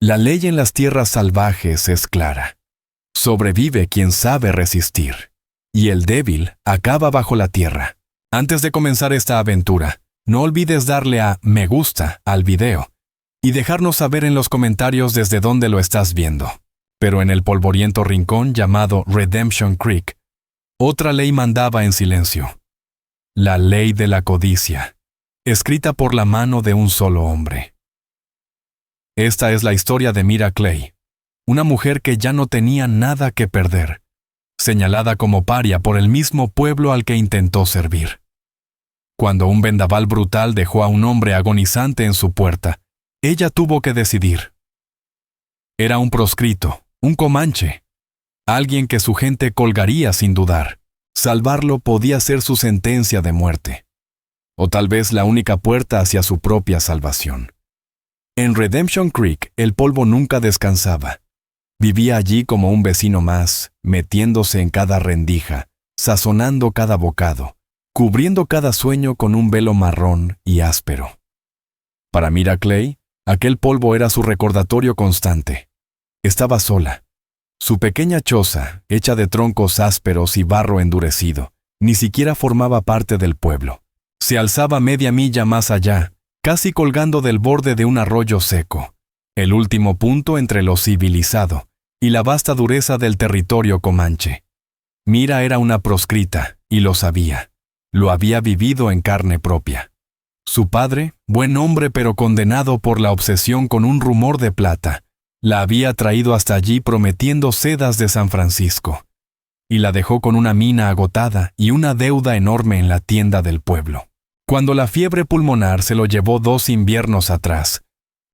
La ley en las tierras salvajes es clara. Sobrevive quien sabe resistir, y el débil acaba bajo la tierra. Antes de comenzar esta aventura, no olvides darle a me gusta al video y dejarnos saber en los comentarios desde dónde lo estás viendo. Pero en el polvoriento rincón llamado Redemption Creek, otra ley mandaba en silencio. La ley de la codicia, escrita por la mano de un solo hombre. Esta es la historia de Myra Clay, una mujer que ya no tenía nada que perder, señalada como paria por el mismo pueblo al que intentó servir. Cuando un vendaval brutal dejó a un hombre agonizante en su puerta, ella tuvo que decidir. Era un proscrito, un comanche, alguien que su gente colgaría sin dudar. Salvarlo podía ser su sentencia de muerte, o tal vez la única puerta hacia su propia salvación. En Redemption Creek el polvo nunca descansaba. Vivía allí como un vecino más, metiéndose en cada rendija, sazonando cada bocado, cubriendo cada sueño con un velo marrón y áspero. Para Myra Clay, aquel polvo era su recordatorio constante. Estaba sola. Su pequeña choza, hecha de troncos ásperos y barro endurecido, ni siquiera formaba parte del pueblo. Se alzaba media milla más allá, casi colgando del borde de un arroyo seco, el último punto entre lo civilizado y la vasta dureza del territorio comanche. Myra era una proscrita, y lo sabía. Lo había vivido en carne propia. Su padre, buen hombre pero condenado por la obsesión con un rumor de plata, la había traído hasta allí prometiendo sedas de San Francisco, y la dejó con una mina agotada y una deuda enorme en la tienda del pueblo. Cuando la fiebre pulmonar se lo llevó 2 inviernos atrás,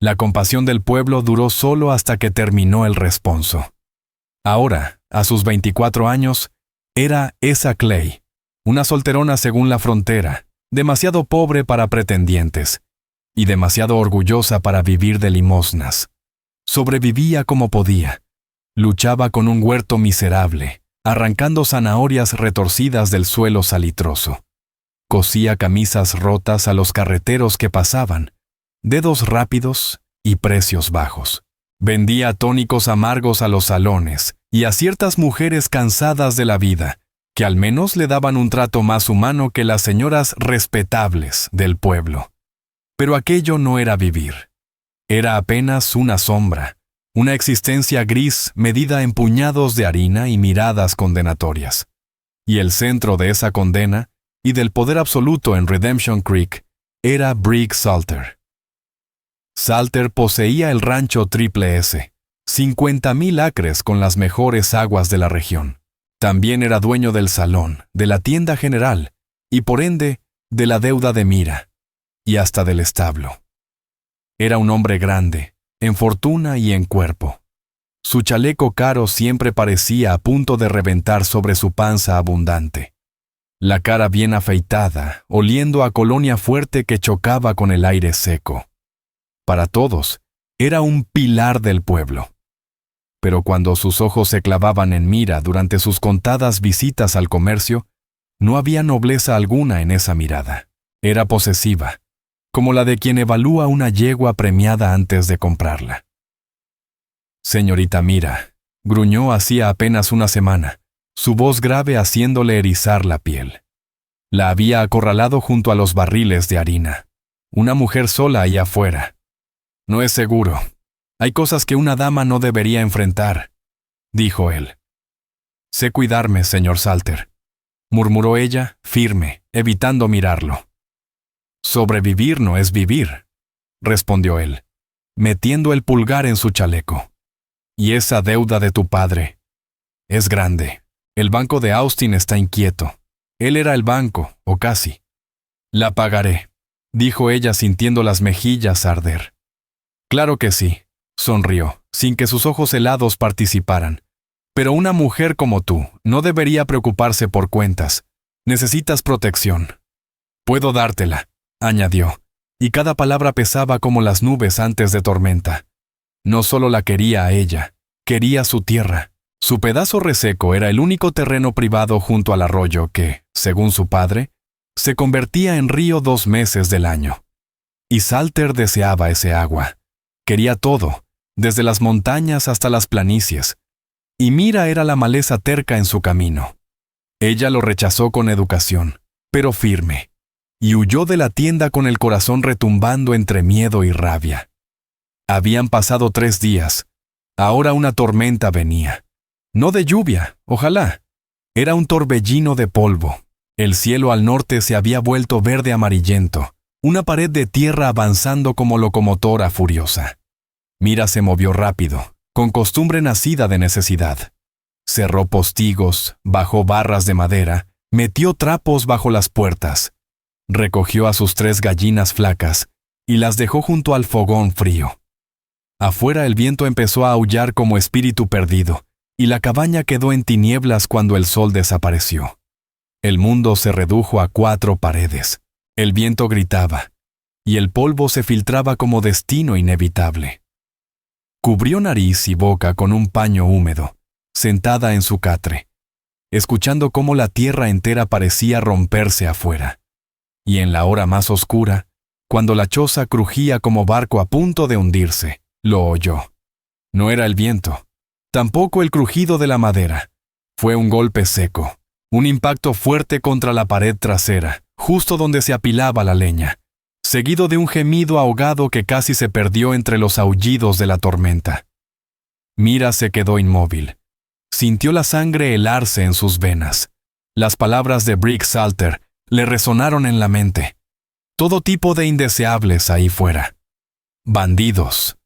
la compasión del pueblo duró solo hasta que terminó el responso. Ahora, a sus 24 años, era esa Clay, una solterona según la frontera, demasiado pobre para pretendientes, y demasiado orgullosa para vivir de limosnas. Sobrevivía como podía. Luchaba con un huerto miserable, arrancando zanahorias retorcidas del suelo salitroso. Cosía camisas rotas a los carreteros que pasaban, dedos rápidos y precios bajos. Vendía tónicos amargos a los salones y a ciertas mujeres cansadas de la vida, que al menos le daban un trato más humano que las señoras respetables del pueblo. Pero aquello no era vivir. Era apenas una sombra, una existencia gris medida en puñados de harina y miradas condenatorias. Y el centro de esa condena y del poder absoluto en Redemption Creek era Brick Salter. Salter poseía el rancho Triple S, 50,000 acres con las mejores aguas de la región. También era dueño del salón, de la tienda general, y por ende, de la deuda de Myra, y hasta del establo. Era un hombre grande, en fortuna y en cuerpo. Su chaleco caro siempre parecía a punto de reventar sobre su panza abundante. La cara bien afeitada, oliendo a colonia fuerte que chocaba con el aire seco. Para todos, era un pilar del pueblo. Pero cuando sus ojos se clavaban en Myra durante sus contadas visitas al comercio, no había nobleza alguna en esa mirada. Era posesiva, como la de quien evalúa una yegua premiada antes de comprarla. «Señorita Myra», gruñó hacía apenas una semana, su voz grave haciéndole erizar la piel. La había acorralado junto a los barriles de harina. Una mujer sola allá afuera. «No es seguro. Hay cosas que una dama no debería enfrentar», dijo él. «Sé cuidarme, señor Salter», murmuró ella, firme, evitando mirarlo. «Sobrevivir no es vivir», respondió él, metiendo el pulgar en su chaleco. «Y esa deuda de tu padre es grande. El banco de Austin está inquieto. Él era el banco, o casi». «La pagaré», dijo ella sintiendo las mejillas arder. «Claro que sí», sonrió, sin que sus ojos helados participaran. «Pero una mujer como tú no debería preocuparse por cuentas. Necesitas protección». «Puedo dártela», añadió, y cada palabra pesaba como las nubes antes de tormenta. No solo la quería a ella, quería su tierra. Su pedazo reseco era el único terreno privado junto al arroyo que, según su padre, se convertía en río 2 meses del año. Y Salter deseaba ese agua. Quería todo, desde las montañas hasta las planicies, y Mira era la maleza terca en su camino. Ella lo rechazó con educación, pero firme, y huyó de la tienda con el corazón retumbando entre miedo y rabia. Habían pasado 3 días. Ahora una tormenta venía. No de lluvia, ojalá. Era un torbellino de polvo. El cielo al norte se había vuelto verde amarillento, una pared de tierra avanzando como locomotora furiosa. Mira se movió rápido, con costumbre nacida de necesidad. Cerró postigos, bajó barras de madera, metió trapos bajo las puertas. Recogió a sus 3 gallinas flacas y las dejó junto al fogón frío. Afuera el viento empezó a aullar como espíritu perdido, y la cabaña quedó en tinieblas cuando el sol desapareció. El mundo se redujo a 4 paredes. El viento gritaba, y el polvo se filtraba como destino inevitable. Cubrió nariz y boca con un paño húmedo, sentada en su catre, escuchando cómo la tierra entera parecía romperse afuera. Y en la hora más oscura, cuando la choza crujía como barco a punto de hundirse, lo oyó. No era el viento, tampoco el crujido de la madera. Fue un golpe seco, un impacto fuerte contra la pared trasera, justo donde se apilaba la leña, seguido de un gemido ahogado que casi se perdió entre los aullidos de la tormenta. Mira se quedó inmóvil. Sintió la sangre helarse en sus venas. Las palabras de Brick Salter le resonaron en la mente. Todo tipo de indeseables ahí fuera. Bandidos.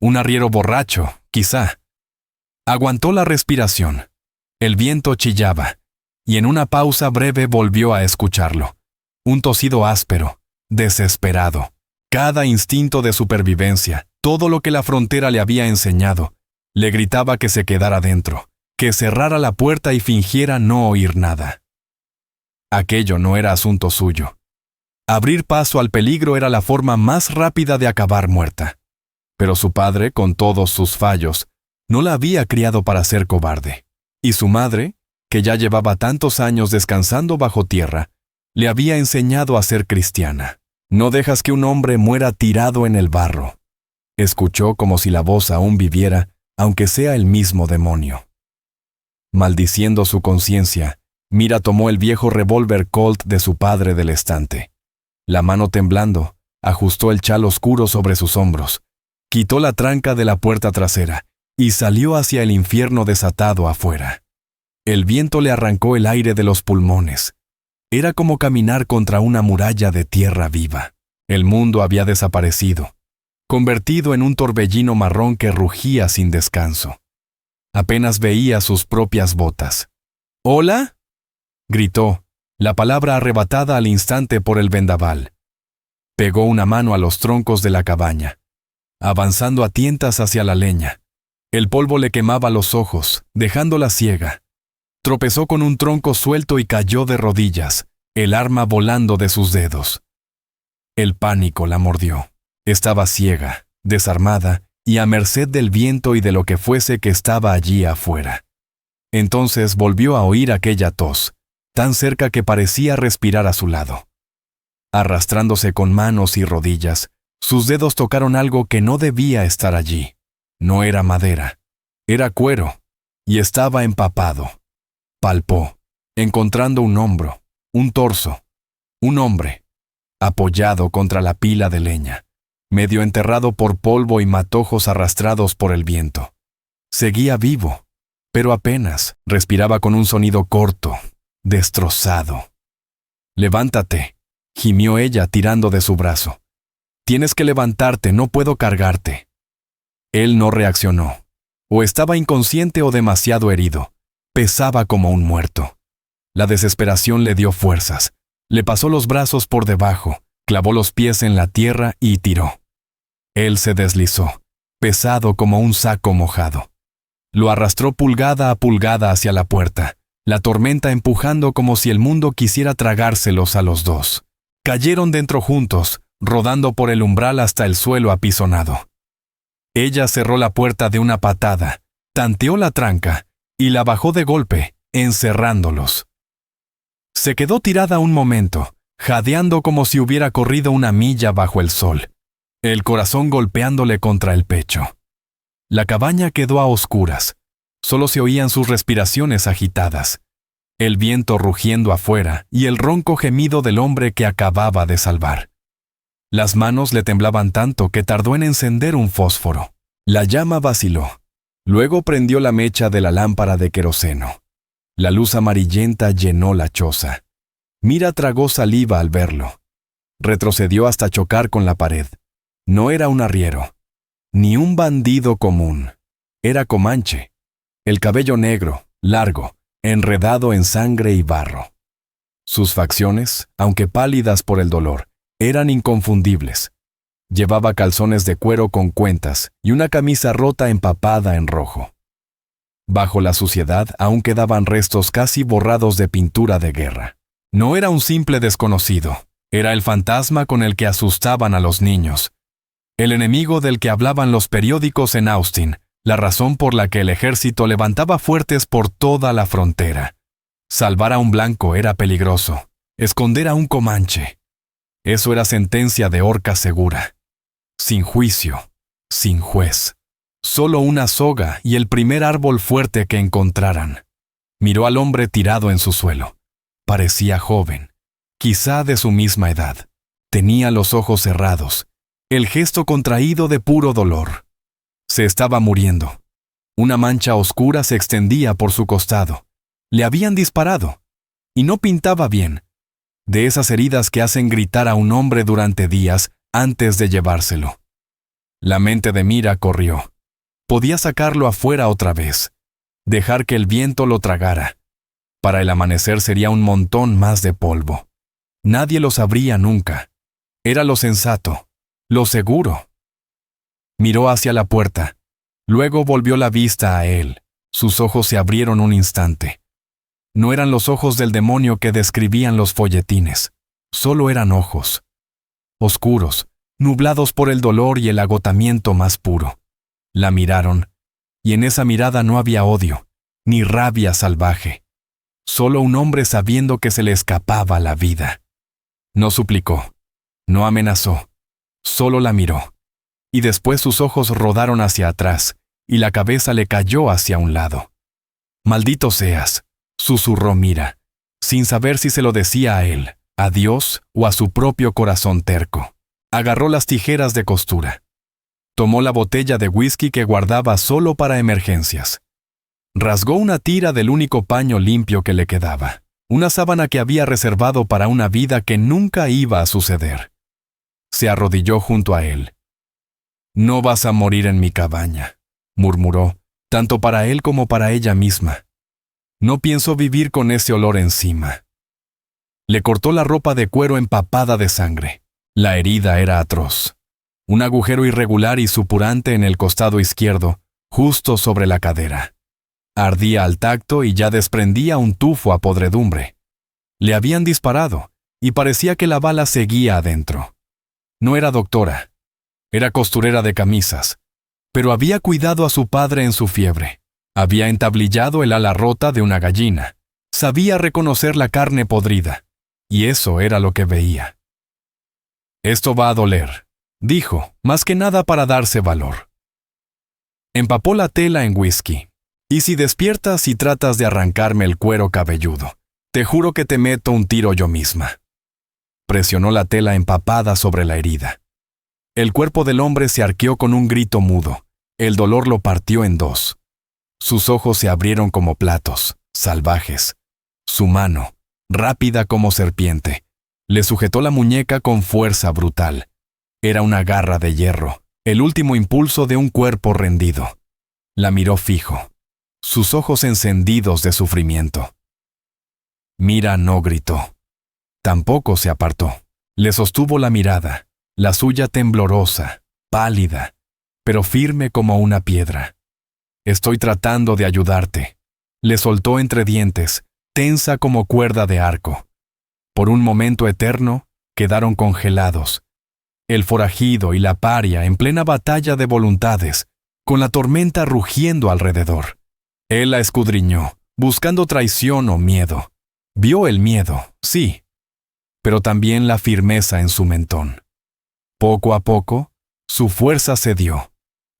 Un arriero borracho, quizá. Aguantó la respiración. El viento chillaba, y en una pausa breve volvió a escucharlo. Un tosido áspero, desesperado. Cada instinto de supervivencia, todo lo que la frontera le había enseñado, le gritaba que se quedara dentro, que cerrara la puerta y fingiera no oír nada. Aquello no era asunto suyo. Abrir paso al peligro era la forma más rápida de acabar muerta. Pero su padre, con todos sus fallos, no la había criado para ser cobarde. Y su madre, que ya llevaba tantos años descansando bajo tierra, le había enseñado a ser cristiana. No dejas que un hombre muera tirado en el barro. Escuchó como si la voz aún viviera, aunque sea el mismo demonio. Maldiciendo su conciencia, Mira tomó el viejo revólver Colt de su padre del estante. La mano temblando, ajustó el chal oscuro sobre sus hombros, quitó la tranca de la puerta trasera y salió hacia el infierno desatado afuera. El viento le arrancó el aire de los pulmones. Era como caminar contra una muralla de tierra viva. El mundo había desaparecido, convertido en un torbellino marrón que rugía sin descanso. Apenas veía sus propias botas. ¿Hola?, gritó, la palabra arrebatada al instante por el vendaval. Pegó una mano a los troncos de la cabaña, avanzando a tientas hacia la leña. El polvo le quemaba los ojos, dejándola ciega. Tropezó con un tronco suelto y cayó de rodillas, el arma volando de sus dedos. El pánico la mordió. Estaba ciega, desarmada y a merced del viento y de lo que fuese que estaba allí afuera. Entonces volvió a oír aquella tos, tan cerca que parecía respirar a su lado. Arrastrándose con manos y rodillas, sus dedos tocaron algo que no debía estar allí. No era madera, era cuero, y estaba empapado. Palpó, encontrando un hombro, un torso, un hombre, apoyado contra la pila de leña, medio enterrado por polvo y matojos arrastrados por el viento. Seguía vivo, pero apenas respiraba con un sonido corto, destrozado. «Levántate», gimió ella tirando de su brazo. «Tienes que levantarte, no puedo cargarte». Él no reaccionó. O estaba inconsciente o demasiado herido. Pesaba como un muerto. La desesperación le dio fuerzas. Le pasó los brazos por debajo, clavó los pies en la tierra y tiró. Él se deslizó, pesado como un saco mojado. Lo arrastró pulgada a pulgada hacia la puerta, la tormenta empujando como si el mundo quisiera tragárselos a los dos. Cayeron dentro juntos, rodando por el umbral hasta el suelo apisonado. Ella cerró la puerta de una patada, tanteó la tranca y la bajó de golpe, encerrándolos. Se quedó tirada un momento, jadeando como si hubiera corrido una milla bajo el sol, el corazón golpeándole contra el pecho. La cabaña quedó a oscuras. Solo se oían sus respiraciones agitadas, el viento rugiendo afuera y el ronco gemido del hombre que acababa de salvar. Las manos le temblaban tanto que tardó en encender un fósforo. La llama vaciló. Luego prendió la mecha de la lámpara de queroseno. La luz amarillenta llenó la choza. Mira tragó saliva al verlo. Retrocedió hasta chocar con la pared. No era un arriero, ni un bandido común. Era Comanche. El cabello negro, largo, enredado en sangre y barro. Sus facciones, aunque pálidas por el dolor, eran inconfundibles. Llevaba calzones de cuero con cuentas y una camisa rota empapada en rojo. Bajo la suciedad aún quedaban restos casi borrados de pintura de guerra. No era un simple desconocido, era el fantasma con el que asustaban a los niños. El enemigo del que hablaban los periódicos en Austin, la razón por la que el ejército levantaba fuertes por toda la frontera. Salvar a un blanco era peligroso, esconder a un comanche. Eso era sentencia de horca segura. Sin juicio, sin juez. Solo una soga y el primer árbol fuerte que encontraran. Miró al hombre tirado en su suelo. Parecía joven, quizá de su misma edad. Tenía los ojos cerrados, el gesto contraído de puro dolor. Se estaba muriendo. Una mancha oscura se extendía por su costado. Le habían disparado. Y no pintaba bien. De esas heridas que hacen gritar a un hombre durante días antes de llevárselo. La mente de Mira corrió. Podía sacarlo afuera otra vez. Dejar que el viento lo tragara. Para el amanecer sería un montón más de polvo. Nadie lo sabría nunca. Era lo sensato, lo seguro. Miró hacia la puerta. Luego volvió la vista a él. Sus ojos se abrieron un instante. No eran los ojos del demonio que describían los folletines. Solo eran ojos. Oscuros, nublados por el dolor y el agotamiento más puro. La miraron, y en esa mirada no había odio, ni rabia salvaje. Solo un hombre sabiendo que se le escapaba la vida. No suplicó, no amenazó, solo la miró. Y después sus ojos rodaron hacia atrás, y la cabeza le cayó hacia un lado. «Maldito seas», susurró Mira, sin saber si se lo decía a él, a Dios o a su propio corazón terco. Agarró las tijeras de costura. Tomó la botella de whisky que guardaba solo para emergencias. Rasgó una tira del único paño limpio que le quedaba, una sábana que había reservado para una vida que nunca iba a suceder. Se arrodilló junto a él. «No vas a morir en mi cabaña», murmuró, tanto para él como para ella misma. «No pienso vivir con ese olor encima». Le cortó la ropa de cuero empapada de sangre. La herida era atroz. Un agujero irregular y supurante en el costado izquierdo, justo sobre la cadera. Ardía al tacto y ya desprendía un tufo a podredumbre. Le habían disparado, y parecía que la bala seguía adentro. No era doctora. Era costurera de camisas. Pero había cuidado a su padre en su fiebre. Había entablillado el ala rota de una gallina. Sabía reconocer la carne podrida. Y eso era lo que veía. «Esto va a doler», dijo, más que nada para darse valor. Empapó la tela en whisky. «Y si despiertas y tratas de arrancarme el cuero cabelludo, te juro que te meto un tiro yo misma». Presionó la tela empapada sobre la herida. El cuerpo del hombre se arqueó con un grito mudo. El dolor lo partió en dos. Sus ojos se abrieron como platos, salvajes. Su mano, rápida como serpiente, le sujetó la muñeca con fuerza brutal. Era una garra de hierro, el último impulso de un cuerpo rendido. La miró fijo, sus ojos encendidos de sufrimiento. Mira no gritó. Tampoco se apartó. Le sostuvo la mirada, la suya temblorosa, pálida, pero firme como una piedra. «Estoy tratando de ayudarte», le soltó entre dientes, tensa como cuerda de arco. Por un momento eterno, quedaron congelados. El forajido y la paria en plena batalla de voluntades, con la tormenta rugiendo alrededor. Él la escudriñó, buscando traición o miedo. Vio el miedo, sí, pero también la firmeza en su mentón. Poco a poco, su fuerza cedió.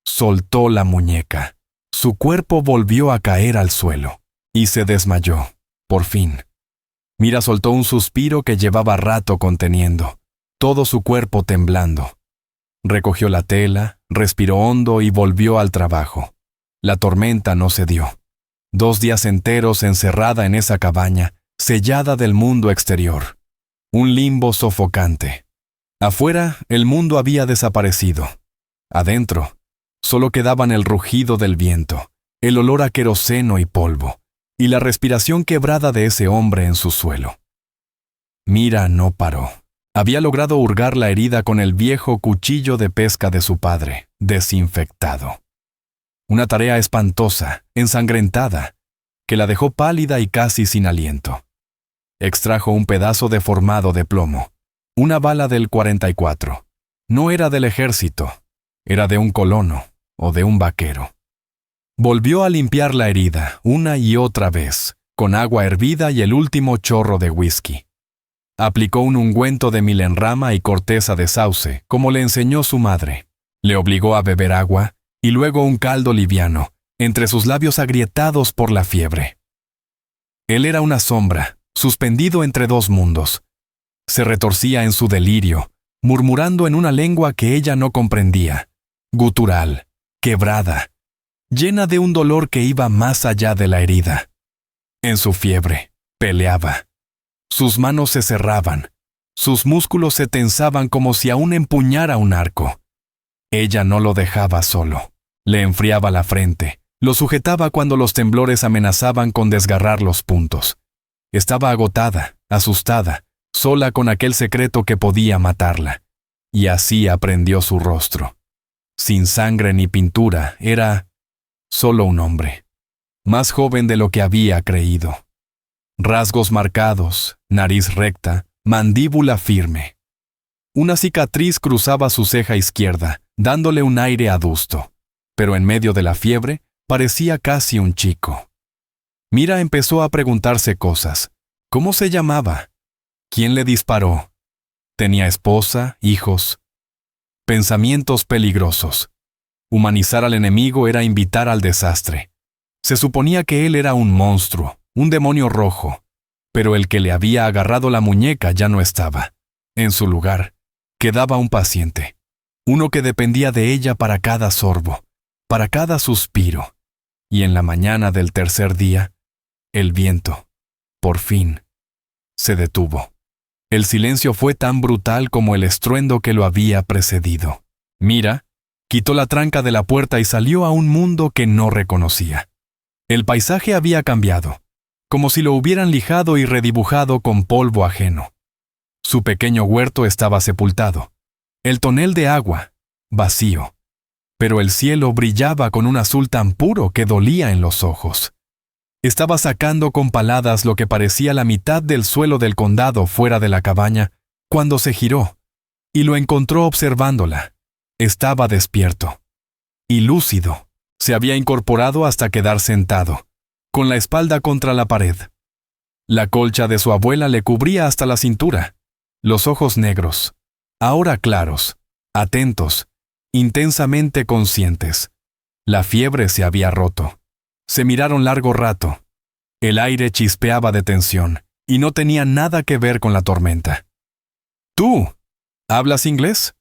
Soltó la muñeca. Su cuerpo volvió a caer al suelo y se desmayó, por fin. Mira soltó un suspiro que llevaba rato conteniendo, todo su cuerpo temblando. Recogió la tela, respiró hondo y volvió al trabajo. La tormenta no cedió. 2 días enteros encerrada en esa cabaña, sellada del mundo exterior. Un limbo sofocante. Afuera, el mundo había desaparecido. Adentro, solo quedaban el rugido del viento, el olor a queroseno y polvo, y la respiración quebrada de ese hombre en su suelo. Mira no paró. Había logrado hurgar la herida con el viejo cuchillo de pesca de su padre, desinfectado. Una tarea espantosa, ensangrentada, que la dejó pálida y casi sin aliento. Extrajo un pedazo deformado de plomo, una bala del 44. No era del ejército, era de un colono o de un vaquero. Volvió a limpiar la herida una y otra vez, con agua hervida y el último chorro de whisky. Aplicó un ungüento de milenrama y corteza de sauce, como le enseñó su madre. Le obligó a beber agua y luego un caldo liviano, entre sus labios agrietados por la fiebre. Él era una sombra, suspendido entre 2 mundos. Se retorcía en su delirio, murmurando en una lengua que ella no comprendía, gutural, quebrada, llena de un dolor que iba más allá de la herida. En su fiebre, peleaba. Sus manos se cerraban, sus músculos se tensaban como si aún empuñara un arco. Ella no lo dejaba solo. Le enfriaba la frente, lo sujetaba cuando los temblores amenazaban con desgarrar los puntos. Estaba agotada, asustada, sola con aquel secreto que podía matarla. Y así aprendió su rostro. Sin sangre ni pintura, era solo un hombre. Más joven de lo que había creído. Rasgos marcados, nariz recta, mandíbula firme. Una cicatriz cruzaba su ceja izquierda, dándole un aire adusto, pero en medio de la fiebre parecía casi un chico. Mira empezó a preguntarse cosas. ¿Cómo se llamaba? ¿Quién le disparó? ¿Tenía esposa, hijos? Pensamientos peligrosos. Humanizar al enemigo era invitar al desastre. Se suponía que él era un monstruo, un demonio rojo, pero el que le había agarrado la muñeca ya no estaba. En su lugar, quedaba un paciente, uno que dependía de ella para cada sorbo, para cada suspiro. Y en la mañana del tercer día, el viento, por fin, se detuvo. El silencio fue tan brutal como el estruendo que lo había precedido. Mira, quitó la tranca de la puerta y salió a un mundo que no reconocía. El paisaje había cambiado, como si lo hubieran lijado y redibujado con polvo ajeno. Su pequeño huerto estaba sepultado, el tonel de agua, vacío, pero el cielo brillaba con un azul tan puro que dolía en los ojos. Estaba sacando con paladas lo que parecía la mitad del suelo del condado fuera de la cabaña, cuando se giró, y lo encontró observándola. Estaba despierto y lúcido. Se había incorporado hasta quedar sentado, con la espalda contra la pared. La colcha de su abuela le cubría hasta la cintura. Los ojos negros, ahora claros, atentos, intensamente conscientes. La fiebre se había roto. Se miraron largo rato. El aire chispeaba de tensión y no tenía nada que ver con la tormenta. «¿Tú? ¿Hablas inglés?»,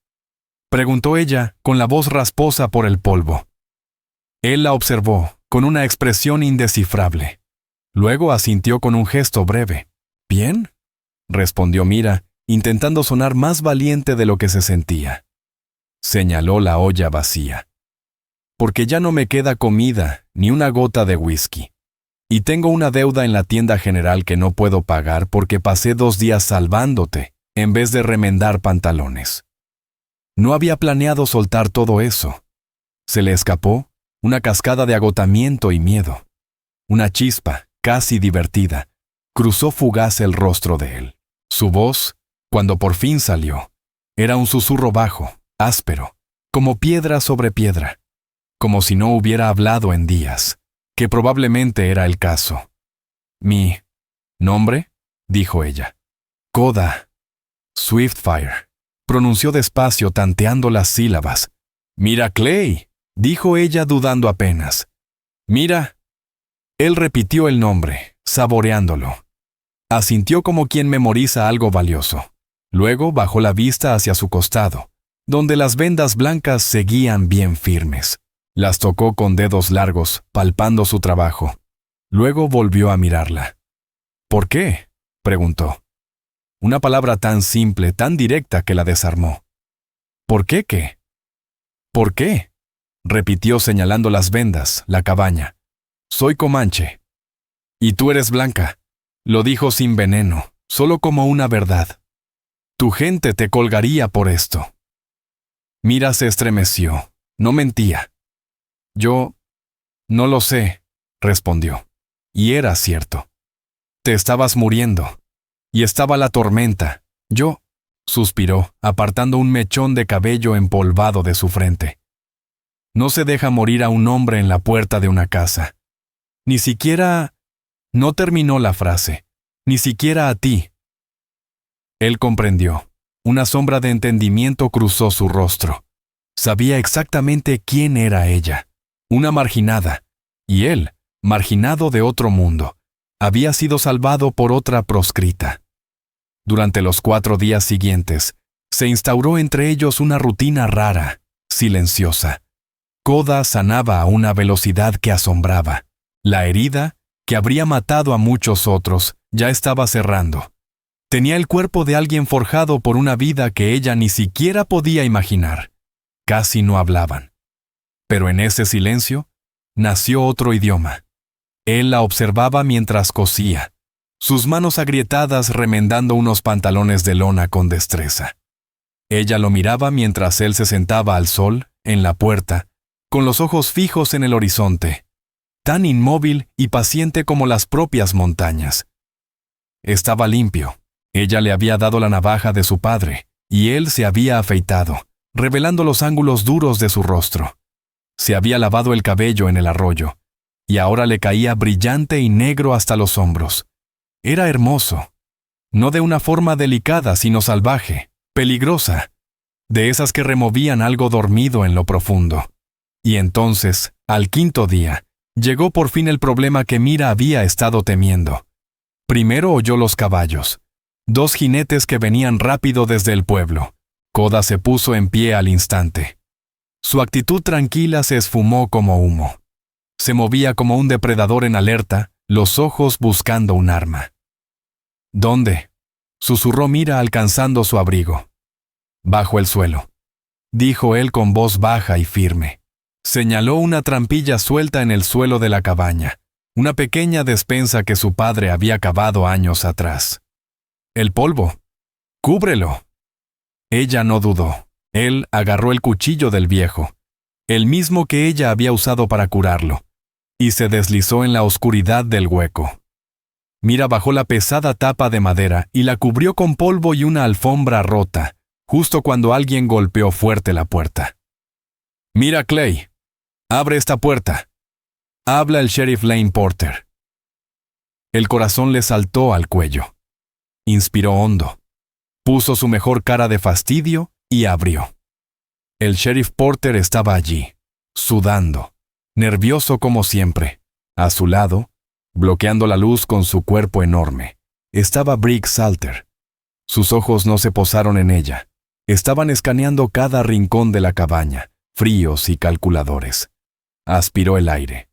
preguntó ella, con la voz rasposa por el polvo. Él la observó, con una expresión indescifrable. Luego asintió con un gesto breve. «¿Bien?», respondió Mira, intentando sonar más valiente de lo que se sentía. Señaló la olla vacía. «Porque ya no me queda comida, ni una gota de whisky. Y tengo una deuda en la tienda general que no puedo pagar porque pasé 2 días salvándote, en vez de remendar pantalones». No había planeado soltar todo eso. Se le escapó una cascada de agotamiento y miedo. Una chispa, casi divertida, cruzó fugaz el rostro de él. Su voz, cuando por fin salió, era un susurro bajo, áspero, como piedra sobre piedra, como si no hubiera hablado en días, que probablemente era el caso. «¿Mi nombre?», dijo ella. «Koda Swiftfire», pronunció despacio tanteando las sílabas. «Mira, Clay», dijo ella dudando apenas. Mira. Él repitió el nombre, saboreándolo. Asintió como quien memoriza algo valioso. Luego bajó la vista hacia su costado, donde las vendas blancas seguían bien firmes. Las tocó con dedos largos, palpando su trabajo. Luego volvió a mirarla. ¿Por qué?, preguntó. Una palabra tan simple, tan directa que la desarmó. ¿Por qué qué? ¿Por qué?, repitió señalando las vendas, la cabaña. Soy comanche. Y tú eres blanca. Lo dijo sin veneno, solo como una verdad. Tu gente te colgaría por esto. Mira se estremeció. No mentía. Yo no lo sé, respondió. Y era cierto. Te estabas muriendo. Y estaba la tormenta. Yo, suspiró, apartando un mechón de cabello empolvado de su frente. No se deja morir a un hombre en la puerta de una casa. Ni siquiera... No terminó la frase. Ni siquiera a ti. Él comprendió. Una sombra de entendimiento cruzó su rostro. Sabía exactamente quién era ella. Una marginada. Y él, marginado de otro mundo, había sido salvado por otra proscrita. Durante los 4 días siguientes, se instauró entre ellos una rutina rara, silenciosa. Koda sanaba a una velocidad que asombraba. La herida, que habría matado a muchos otros, ya estaba cerrando. Tenía el cuerpo de alguien forjado por una vida que ella ni siquiera podía imaginar. Casi no hablaban. Pero en ese silencio, nació otro idioma. Él la observaba mientras cosía, sus manos agrietadas remendando unos pantalones de lona con destreza. Ella lo miraba mientras él se sentaba al sol, en la puerta, con los ojos fijos en el horizonte, tan inmóvil y paciente como las propias montañas. Estaba limpio. Ella le había dado la navaja de su padre, y él se había afeitado, revelando los ángulos duros de su rostro. Se había lavado el cabello en el arroyo, y ahora le caía brillante y negro hasta los hombros. Era hermoso. No de una forma delicada, sino salvaje, peligrosa, de esas que removían algo dormido en lo profundo. Y entonces, al 5.º día, llegó por fin el problema que Mira había estado temiendo. Primero oyó los caballos. 2 jinetes que venían rápido desde el pueblo. Koda se puso en pie al instante. Su actitud tranquila se esfumó como humo. Se movía como un depredador en alerta, los ojos buscando un arma. ¿Dónde?, susurró Mira alcanzando su abrigo. Bajo el suelo, dijo él con voz baja y firme. Señaló una trampilla suelta en el suelo de la cabaña, una pequeña despensa que su padre había cavado años atrás. El polvo. Cúbrelo. Ella no dudó. Él agarró el cuchillo del viejo, el mismo que ella había usado para curarlo, y se deslizó en la oscuridad del hueco. Mira bajó la pesada tapa de madera y la cubrió con polvo y una alfombra rota, justo cuando alguien golpeó fuerte la puerta. «Mira, Clay, abre esta puerta. Habla el sheriff Lane Porter». El corazón le saltó al cuello. Inspiró hondo. Puso su mejor cara de fastidio y abrió. El sheriff Porter estaba allí, sudando, nervioso como siempre. A su lado, bloqueando la luz con su cuerpo enorme, estaba Briggs Salter. Sus ojos no se posaron en ella. Estaban escaneando cada rincón de la cabaña, fríos y calculadores. Aspiró el aire.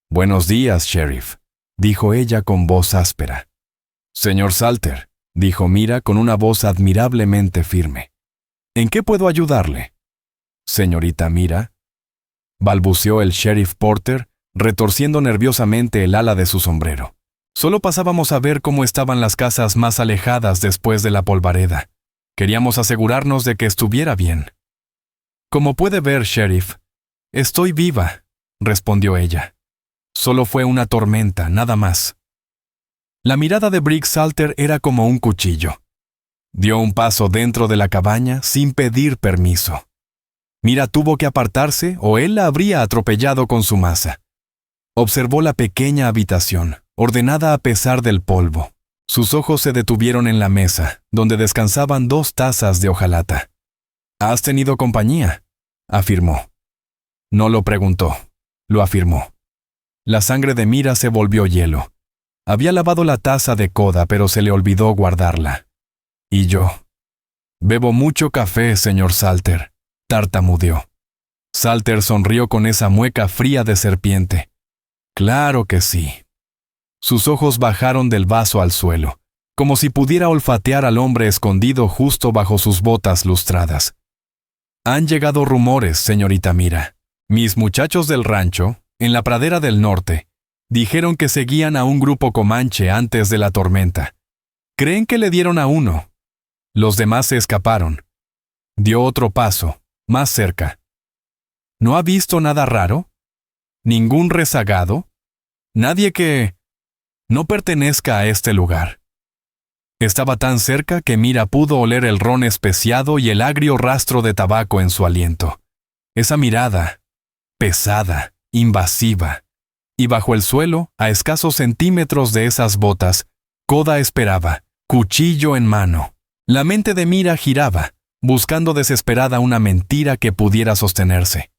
«Buenos días, sheriff», dijo ella con voz áspera. «Señor Salter», dijo Mira con una voz admirablemente firme. «¿En qué puedo ayudarle?» «Señorita Mira», balbuceó el sheriff Porter, retorciendo nerviosamente el ala de su sombrero. «Solo pasábamos a ver cómo estaban las casas más alejadas después de la polvareda. Queríamos asegurarnos de que estuviera bien». «Como puede ver, sheriff, estoy viva», respondió ella. «Solo fue una tormenta, nada más». La mirada de Briggs Salter era como un cuchillo. Dio un paso dentro de la cabaña sin pedir permiso. Mira tuvo que apartarse o él la habría atropellado con su masa. Observó la pequeña habitación, ordenada a pesar del polvo. Sus ojos se detuvieron en la mesa, donde descansaban 2 tazas de hojalata. «Has tenido compañía», afirmó. No lo preguntó, lo afirmó. La sangre de Mira se volvió hielo. Había lavado la taza de Koda, pero se le olvidó guardarla. Y yo. Bebo mucho café, señor Salter, tartamudeó. Salter sonrió con esa mueca fría de serpiente. Claro que sí. Sus ojos bajaron del vaso al suelo, como si pudiera olfatear al hombre escondido justo bajo sus botas lustradas. Han llegado rumores, señorita Mira. Mis muchachos del rancho, en la pradera del norte, dijeron que seguían a un grupo comanche antes de la tormenta. Creen que le dieron a uno. Los demás se escaparon. Dio otro paso, más cerca. ¿No ha visto nada raro? ¿Ningún rezagado? ¿Nadie que no pertenezca a este lugar? Estaba tan cerca que Mira pudo oler el ron especiado y el agrio rastro de tabaco en su aliento. Esa mirada, pesada, invasiva. Y bajo el suelo, a escasos centímetros de esas botas, Koda esperaba, cuchillo en mano. La mente de Mira giraba, buscando desesperada una mentira que pudiera sostenerse.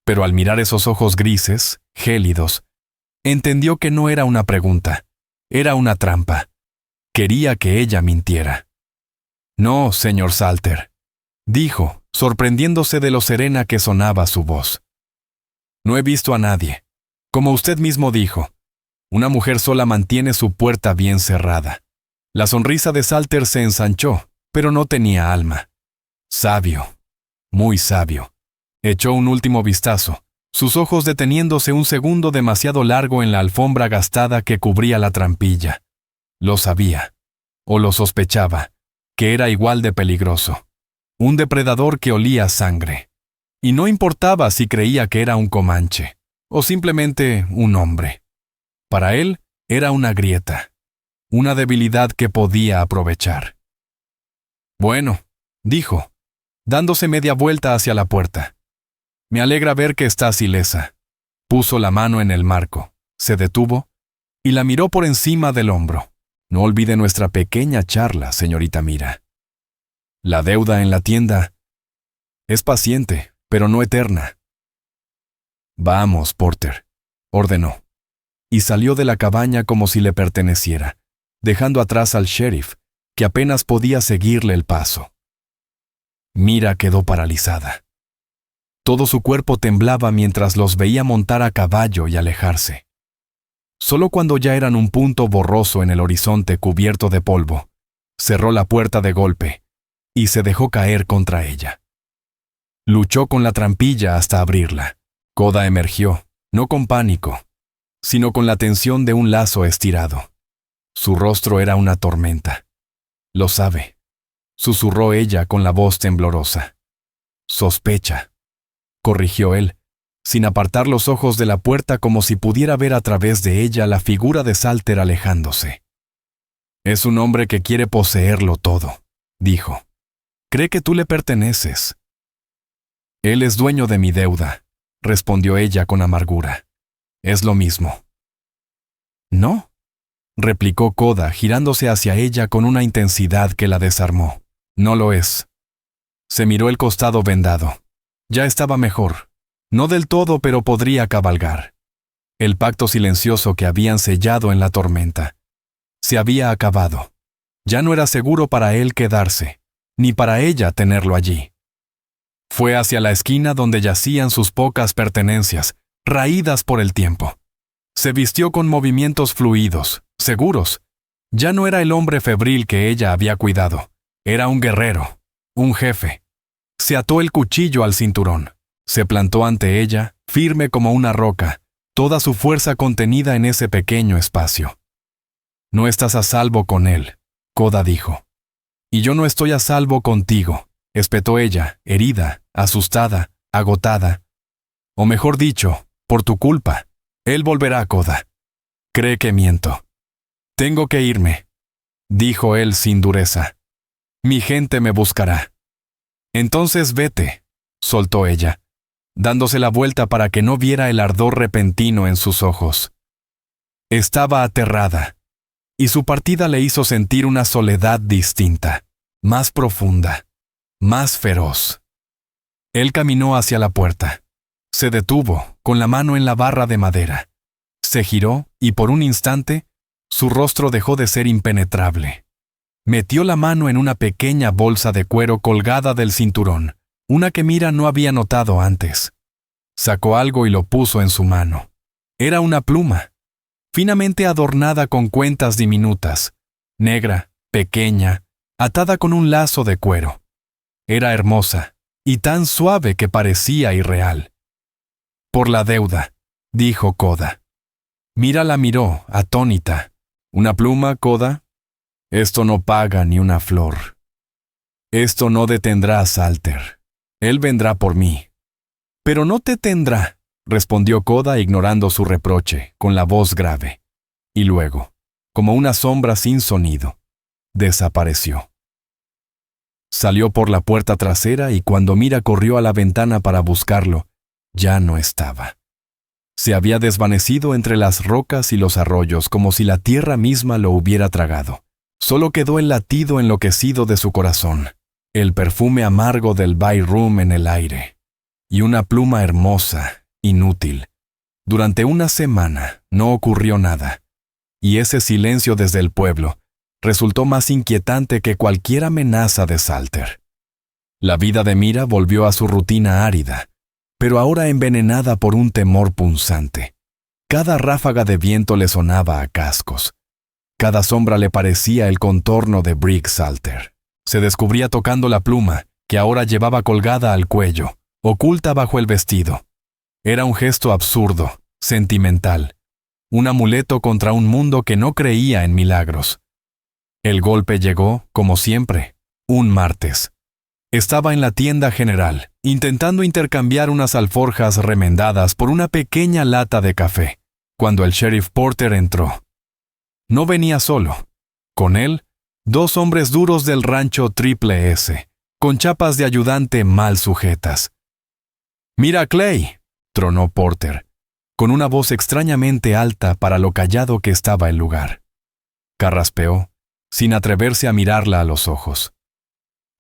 Pero al mirar esos ojos grises, gélidos, entendió que no era una pregunta, era una trampa. Quería que ella mintiera. No, señor Salter, dijo, sorprendiéndose de lo serena que sonaba su voz. No he visto a nadie. Como usted mismo dijo, una mujer sola mantiene su puerta bien cerrada. La sonrisa de Salter se ensanchó, pero no tenía alma. Sabio, muy sabio. Echó un último vistazo, sus ojos deteniéndose un segundo demasiado largo en la alfombra gastada que cubría la trampilla. Lo sabía, o lo sospechaba, que era igual de peligroso. Un depredador que olía sangre. Y no importaba si creía que era un comanche, o simplemente un hombre. Para él, era una grieta, una debilidad que podía aprovechar. Bueno, dijo, dándose media vuelta hacia la puerta. Me alegra ver que estás ilesa. Puso la mano en el marco, se detuvo y la miró por encima del hombro. No olvide nuestra pequeña charla, señorita Mira. La deuda en la tienda es paciente, pero no eterna. Vamos, Porter, ordenó, y salió de la cabaña como si le perteneciera, dejando atrás al sheriff, que apenas podía seguirle el paso. Mira quedó paralizada. Todo su cuerpo temblaba mientras los veía montar a caballo y alejarse. Solo cuando ya eran un punto borroso en el horizonte cubierto de polvo, cerró la puerta de golpe y se dejó caer contra ella. Luchó con la trampilla hasta abrirla. Koda emergió, no con pánico, sino con la tensión de un lazo estirado. Su rostro era una tormenta. Lo sabe, susurró ella con la voz temblorosa. Sospecha, corrigió él, sin apartar los ojos de la puerta como si pudiera ver a través de ella la figura de Salter alejándose. Es un hombre que quiere poseerlo todo, dijo. Cree que tú le perteneces. Él es dueño de mi deuda, respondió ella con amargura. Es lo mismo. No, replicó Koda, girándose hacia ella con una intensidad que la desarmó. No lo es. Se miró el costado vendado. Ya estaba mejor. No del todo, pero podría cabalgar. El pacto silencioso que habían sellado en la tormenta se había acabado. Ya no era seguro para él quedarse, ni para ella tenerlo allí. Fue hacia la esquina donde yacían sus pocas pertenencias, raídas por el tiempo. Se vistió con movimientos fluidos, seguros. Ya no era el hombre febril que ella había cuidado. Era un guerrero, un jefe. Se ató el cuchillo al cinturón. Se plantó ante ella, firme como una roca, toda su fuerza contenida en ese pequeño espacio. No estás a salvo con él, Koda dijo. Y yo no estoy a salvo contigo, espetó ella, herida, asustada, agotada. O mejor dicho, por tu culpa. Él volverá, Koda. Cree que miento. Tengo que irme, dijo él sin dureza. Mi gente me buscará. Entonces vete, soltó ella, dándose la vuelta para que no viera el ardor repentino en sus ojos. Estaba aterrada, y su partida le hizo sentir una soledad distinta, más profunda, más feroz. Él caminó hacia la puerta. Se detuvo, con la mano en la barra de madera. Se giró y por un instante, su rostro dejó de ser impenetrable. Metió la mano en una pequeña bolsa de cuero colgada del cinturón, una que Mira no había notado antes. Sacó algo y lo puso en su mano. Era una pluma, finamente adornada con cuentas diminutas, negra, pequeña, atada con un lazo de cuero. Era hermosa, y tan suave que parecía irreal. «Por la deuda», dijo Koda. Mira la miró, atónita. «¿Una pluma, Koda? Esto no paga ni una flor. Esto no detendrá a Salter. Él vendrá por mí». «Pero no te tendrá», respondió Koda ignorando su reproche, con la voz grave. Y luego, como una sombra sin sonido, desapareció. Salió por la puerta trasera y cuando Mira corrió a la ventana para buscarlo, ya no estaba. Se había desvanecido entre las rocas y los arroyos como si la tierra misma lo hubiera tragado. Solo quedó el latido enloquecido de su corazón, el perfume amargo del ballroom en el aire, y una pluma hermosa, inútil. Durante una semana no ocurrió nada, y ese silencio desde el pueblo resultó más inquietante que cualquier amenaza de Salter. La vida de Mira volvió a su rutina árida, pero ahora envenenada por un temor punzante. Cada ráfaga de viento le sonaba a cascos. Cada sombra le parecía el contorno de Brick Salter. Se descubría tocando la pluma, que ahora llevaba colgada al cuello, oculta bajo el vestido. Era un gesto absurdo, sentimental, un amuleto contra un mundo que no creía en milagros. El golpe llegó, como siempre, un martes. Estaba en la tienda general, intentando intercambiar unas alforjas remendadas por una pequeña lata de café, cuando el sheriff Porter entró. No venía solo. Con él, 2 hombres duros del rancho Triple S, con chapas de ayudante mal sujetas. «Mira, Clay», tronó Porter, con una voz extrañamente alta para lo callado que estaba el lugar. Carraspeó, sin atreverse a mirarla a los ojos.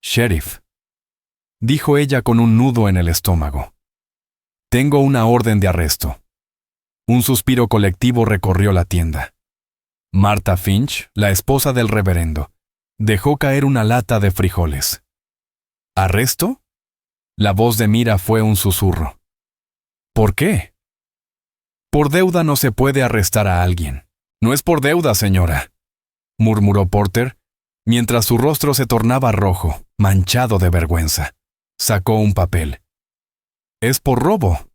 «Sheriff», dijo ella con un nudo en el estómago. «Tengo una orden de arresto». Un suspiro colectivo recorrió la tienda. Martha Finch, la esposa del reverendo, dejó caer una lata de frijoles. «¿Arresto?» La voz de Mira fue un susurro. «¿Por qué?» «Por deuda no se puede arrestar a alguien». «No es por deuda, señora», murmuró Porter, mientras su rostro se tornaba rojo, manchado de vergüenza. Sacó un papel. «Es por robo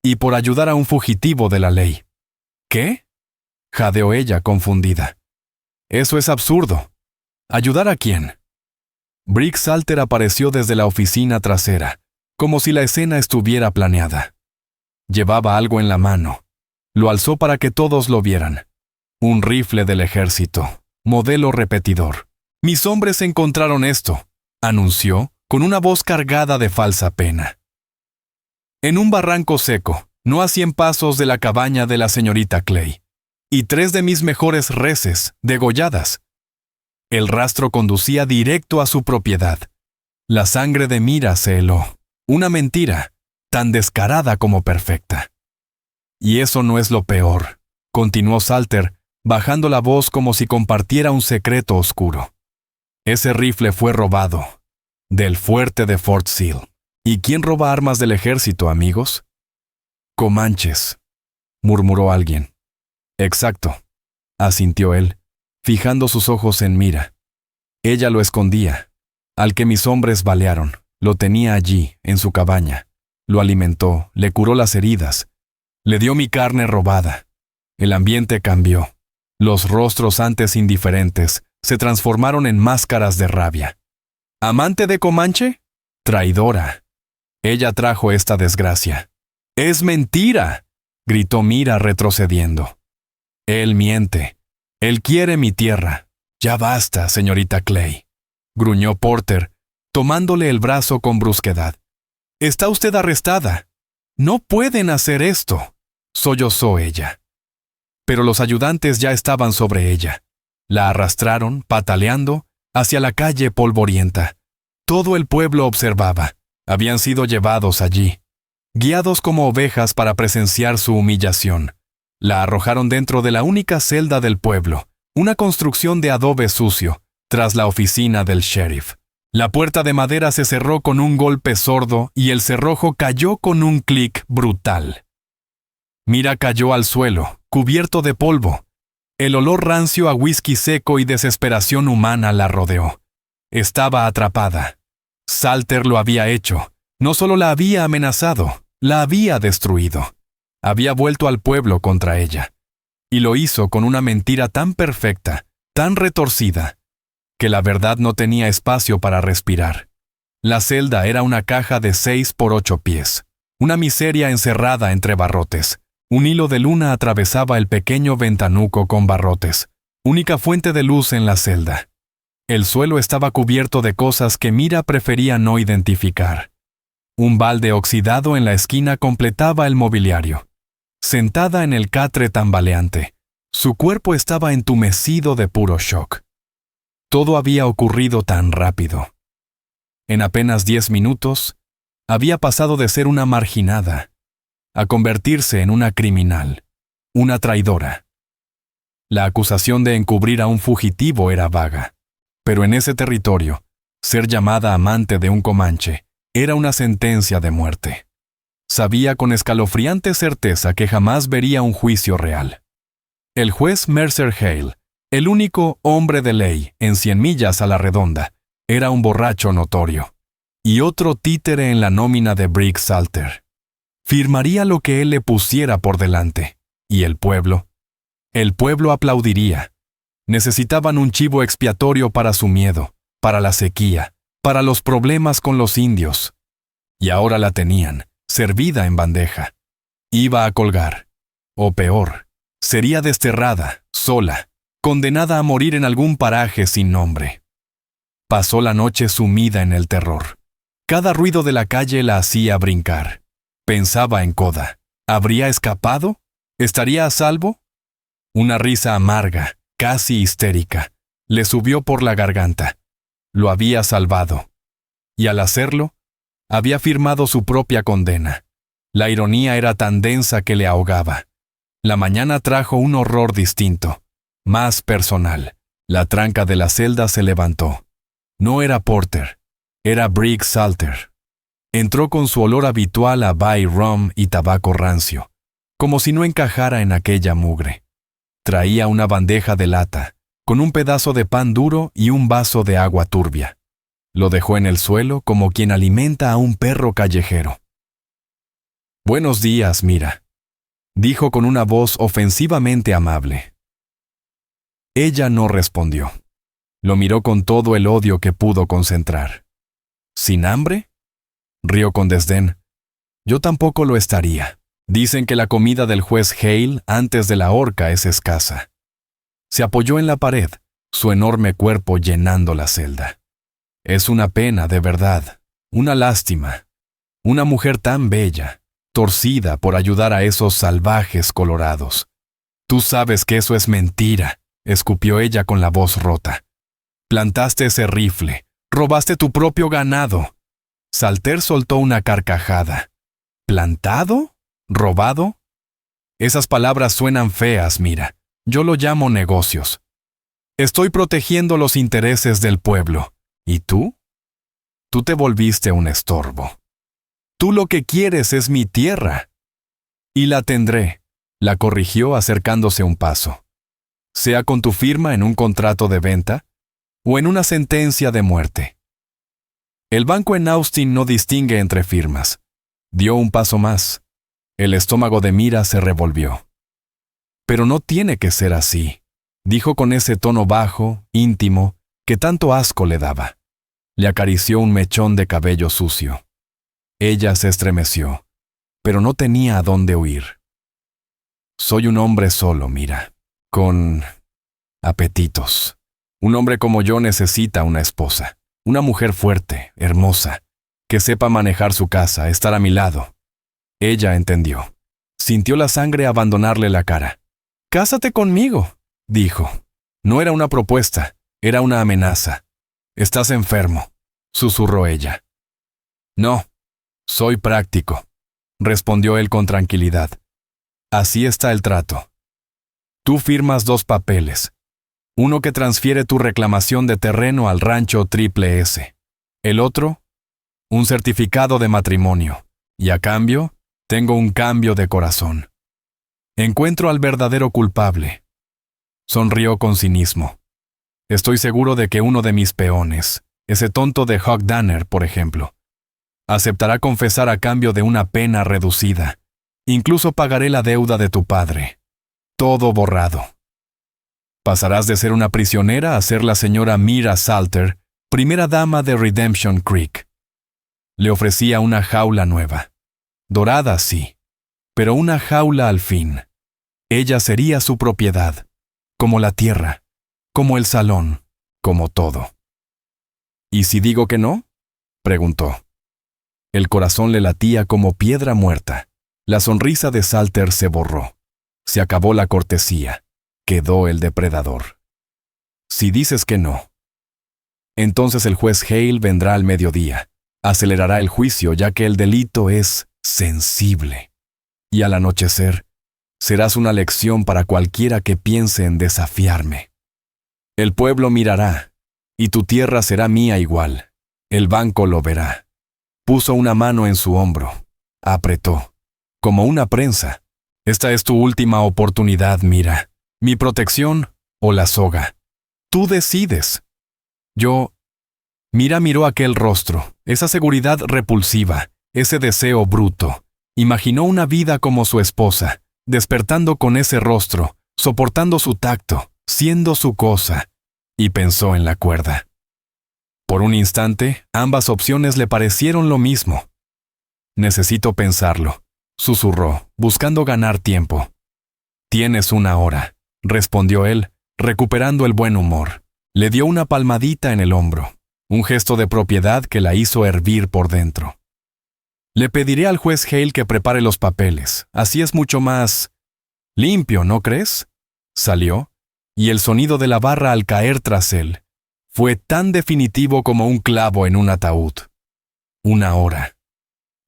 y por ayudar a un fugitivo de la ley». «¿Qué?», jadeó ella confundida. «Eso es absurdo. ¿Ayudar a quién?» Brick Salter apareció desde la oficina trasera, como si la escena estuviera planeada. Llevaba algo en la mano. Lo alzó para que todos lo vieran. Un rifle del ejército, modelo repetidor. «Mis hombres encontraron esto», anunció, con una voz cargada de falsa pena. «En un barranco seco, no a 100 pasos de la cabaña de la señorita Clay. Y 3 de mis mejores reses, degolladas». El rastro conducía directo a su propiedad. La sangre de Mira se heló. Una mentira, tan descarada como perfecta. «Y eso no es lo peor», continuó Salter, bajando la voz como si compartiera un secreto oscuro. «Ese rifle fue robado, del fuerte de Fort Sill. ¿Y quién roba armas del ejército, amigos?» «Comanches», murmuró alguien. «Exacto», asintió él, fijando sus ojos en Mira. «Ella lo escondía. Al que mis hombres balearon, lo tenía allí, en su cabaña. Lo alimentó, le curó las heridas. Le dio mi carne robada. El ambiente cambió. Los rostros antes indiferentes se transformaron en máscaras de rabia. ¿Amante de Comanche? Traidora. Ella trajo esta desgracia». «¡Es mentira!», gritó Mira retrocediendo. «Él miente. Él quiere mi tierra». «Ya basta, señorita Clay», gruñó Porter, tomándole el brazo con brusquedad. «Está usted arrestada. No pueden hacer esto», sollozó ella. Pero los ayudantes ya estaban sobre ella. La arrastraron, pataleando, hacia la calle polvorienta. Todo el pueblo observaba. Habían sido llevados allí. guiados como ovejas para presenciar su humillación. La arrojaron dentro de la única celda del pueblo, una construcción de adobe sucio, tras la oficina del sheriff. La puerta de madera se cerró con un golpe sordo y el cerrojo cayó con un clic brutal. Mira cayó al suelo, cubierto de polvo. El olor rancio a whisky seco y desesperación humana la rodeó. Estaba atrapada. Salter lo había hecho. No solo la había amenazado, la había destruido. Había vuelto al pueblo contra ella. Y lo hizo con una mentira tan perfecta, tan retorcida, que la verdad no tenía espacio para respirar. La celda era una caja de 6 por 8 pies, una miseria encerrada entre barrotes. Un hilo de luna atravesaba el pequeño ventanuco con barrotes, única fuente de luz en la celda. El suelo estaba cubierto de cosas que Mira prefería no identificar. Un balde oxidado en la esquina completaba el mobiliario. Sentada en el catre tambaleante, su cuerpo estaba entumecido de puro shock. Todo había ocurrido tan rápido. En apenas 10 minutos, había pasado de ser una marginada a convertirse en una criminal, una traidora. La acusación de encubrir a un fugitivo era vaga, pero en ese territorio, ser llamada amante de un comanche era una sentencia de muerte. Sabía con escalofriante certeza que jamás vería un juicio real. El juez Mercer Hale, el único hombre de ley en 100 millas a la redonda, era un borracho notorio, y otro títere en la nómina de Briggs Salter. Firmaría lo que él le pusiera por delante, y el pueblo aplaudiría. Necesitaban un chivo expiatorio para su miedo, para la sequía, para los problemas con los indios. Y ahora la tenían, servida en bandeja. Iba a colgar. O peor, sería desterrada, sola, condenada a morir en algún paraje sin nombre. Pasó la noche sumida en el terror. Cada ruido de la calle la hacía brincar. Pensaba en Koda. ¿Habría escapado? ¿Estaría a salvo? Una risa amarga, casi histérica, le subió por la garganta. Lo había salvado. Y al hacerlo, había firmado su propia condena. La ironía era tan densa que le ahogaba. La mañana trajo un horror distinto, más personal. La tranca de la celda se levantó. No era Porter, era Briggs Salter. Entró con su olor habitual a Bay Rum y tabaco rancio, como si no encajara en aquella mugre. Traía una bandeja de lata, con un pedazo de pan duro y un vaso de agua turbia. Lo dejó en el suelo como quien alimenta a un perro callejero. «Buenos días, Mira», dijo con una voz ofensivamente amable. Ella no respondió. Lo miró con todo el odio que pudo concentrar. ¿Sin hambre?, rió con desdén. Yo tampoco lo estaría. Dicen que la comida del juez Hale antes de la horca es escasa. Se apoyó en la pared, su enorme cuerpo llenando la celda. Es una pena, de verdad, una lástima. Una mujer tan bella, torcida por ayudar a esos salvajes colorados. Tú sabes que eso es mentira, escupió ella con la voz rota. Plantaste ese rifle, robaste tu propio ganado. Salter soltó una carcajada. ¿Plantado? ¿Robado? Esas palabras suenan feas, Mira. Yo lo llamo negocios. Estoy protegiendo los intereses del pueblo. ¿Y tú? Tú te volviste un estorbo. Tú lo que quieres es mi tierra. Y la tendré, la corrigió acercándose un paso. Sea con tu firma en un contrato de venta o en una sentencia de muerte. El banco en Austin no distingue entre firmas. Dio un paso más. El estómago de Mira se revolvió. Pero no tiene que ser así, dijo con ese tono bajo, íntimo, que tanto asco le daba. Le acarició un mechón de cabello sucio. Ella se estremeció, pero no tenía a dónde huir. Soy un hombre solo, Mira, con apetitos. Un hombre como yo necesita una esposa. Una mujer fuerte, hermosa, que sepa manejar su casa, estar a mi lado. Ella entendió. Sintió la sangre abandonarle la cara. «Cásate conmigo», dijo. No era una propuesta, era una amenaza. «Estás enfermo», susurró ella. «No, soy práctico. respondió él con tranquilidad. Así está el trato. Tú firmas 2 papeles. Uno que transfiere tu reclamación de terreno al rancho Triple S. El otro, un certificado de matrimonio. Y a cambio, tengo un cambio de corazón. Encuentro al verdadero culpable. Sonrió con cinismo. Estoy seguro de que uno de mis peones, ese tonto de Hugh Danner, por ejemplo, aceptará confesar a cambio de una pena reducida. Incluso pagaré la deuda de tu padre. Todo borrado. Pasarás de ser una prisionera a ser la señora Mira Salter, primera dama de Redemption Creek. Le ofrecía una jaula nueva. Dorada, sí, pero una jaula al fin. Ella sería su propiedad, como la tierra, como el salón, como todo. ¿Y si digo que no?, preguntó. El corazón le latía como piedra muerta. La sonrisa de Salter se borró. Se acabó la cortesía. Quedó el depredador. Si dices que no, entonces el juez Hale vendrá al mediodía. Acelerará el juicio ya que el delito es sensible. Y al anochecer, serás una lección para cualquiera que piense en desafiarme. El pueblo mirará, y tu tierra será mía igual. El banco lo verá. Puso una mano en su hombro. Apretó. Como una prensa. Esta es tu última oportunidad, Mira. Mi protección o la soga. Tú decides. Mira miró aquel rostro, esa seguridad repulsiva, ese deseo bruto. Imaginó una vida como su esposa, despertando con ese rostro, soportando su tacto, siendo su cosa, y pensó en la cuerda. Por un instante, ambas opciones le parecieron lo mismo. Necesito pensarlo, susurró, buscando ganar tiempo. Tienes 1 hora, respondió él, recuperando el buen humor. Le dio una palmadita en el hombro, un gesto de propiedad que la hizo hervir por dentro. Le pediré al juez Hale que prepare los papeles, así es mucho más limpio, ¿no crees? Salió, y el sonido de la barra al caer tras él fue tan definitivo como un clavo en un ataúd. 1 hora.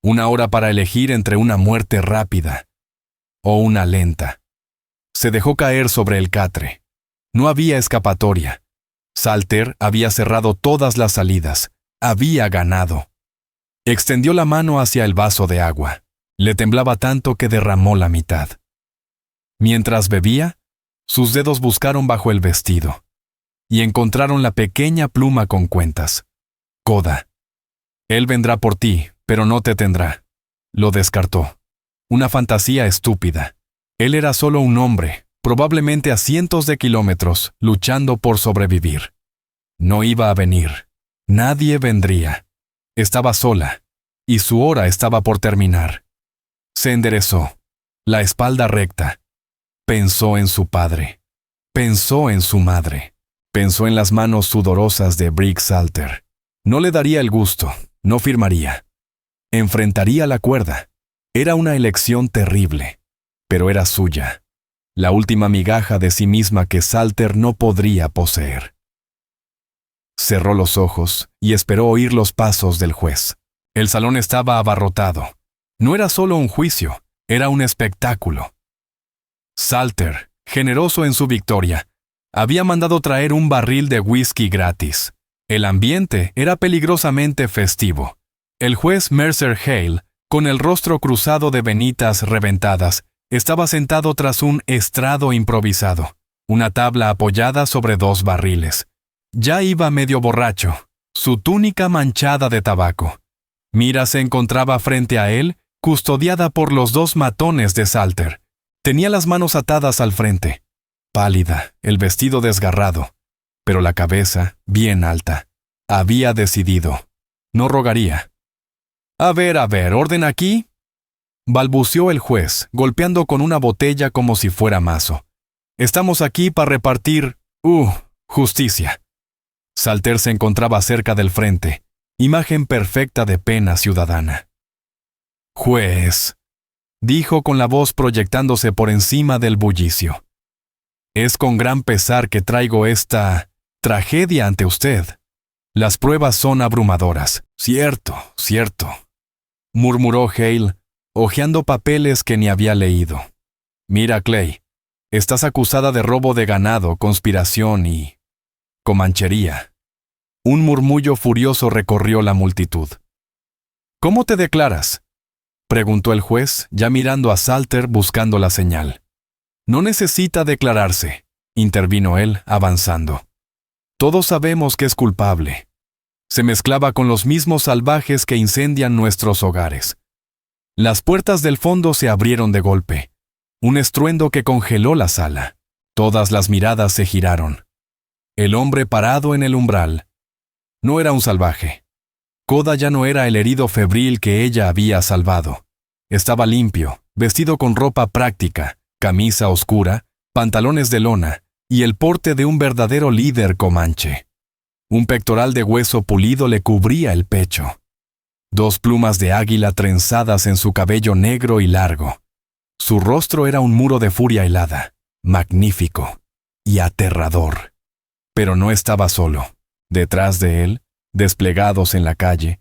1 hora para elegir entre una muerte rápida o una lenta. Se dejó caer sobre el catre. No había escapatoria. Salter había cerrado todas las salidas. Había ganado. Extendió la mano hacia el vaso de agua. Le temblaba tanto que derramó la mitad. Mientras bebía, sus dedos buscaron bajo el vestido y encontraron la pequeña pluma con cuentas. Coda. Él vendrá por ti, pero no te tendrá. Lo descartó. Una fantasía estúpida. Él era solo un hombre, probablemente a cientos de kilómetros, luchando por sobrevivir. No iba a venir. Nadie vendría. Estaba sola, y su hora estaba por terminar. Se enderezó, la espalda recta. Pensó en su padre. Pensó en su madre. Pensó en las manos sudorosas de Brick Salter. No le daría el gusto, no firmaría. Enfrentaría la cuerda. Era una elección terrible, pero era suya. La última migaja de sí misma que Salter no podría poseer. Cerró los ojos y esperó oír los pasos del juez. El salón estaba abarrotado. No era solo un juicio, era un espectáculo. Salter, generoso en su victoria, había mandado traer un barril de whisky gratis. El ambiente era peligrosamente festivo. El juez Mercer Hale, con el rostro cruzado de venitas reventadas, estaba sentado tras un estrado improvisado, una tabla apoyada sobre 2 barriles. Ya iba medio borracho, su túnica manchada de tabaco. Mira se encontraba frente a él, custodiada por los 2 matones de Salter. Tenía las manos atadas al frente, pálida, el vestido desgarrado, pero la cabeza bien alta. Había decidido. No rogaría. A ver, orden aquí. Balbuceó el juez, golpeando con una botella como si fuera mazo. Estamos aquí para repartir, justicia. Salter se encontraba cerca del frente, imagen perfecta de pena ciudadana. Juez, dijo con la voz proyectándose por encima del bullicio. Es con gran pesar que traigo esta tragedia ante usted. Las pruebas son abrumadoras. Cierto, murmuró Hale, hojeando papeles que ni había leído. Mira, Clay, estás acusada de robo de ganado, conspiración y comanchería. Un murmullo furioso recorrió la multitud. ¿Cómo te declaras?, preguntó el juez, ya mirando a Salter buscando la señal. No necesita declararse, intervino él, avanzando. Todos sabemos que es culpable. Se mezclaba con los mismos salvajes que incendian nuestros hogares. Las puertas del fondo se abrieron de golpe. Un estruendo que congeló la sala. Todas las miradas se giraron. El hombre parado en el umbral no era un salvaje. Koda ya no era el herido febril que ella había salvado. Estaba limpio, vestido con ropa práctica, camisa oscura, pantalones de lona y el porte de un verdadero líder comanche. Un pectoral de hueso pulido le cubría el pecho. 2 plumas de águila trenzadas en su cabello negro y largo. Su rostro era un muro de furia helada, magnífico y aterrador. Pero no estaba solo. Detrás de él, desplegados en la calle,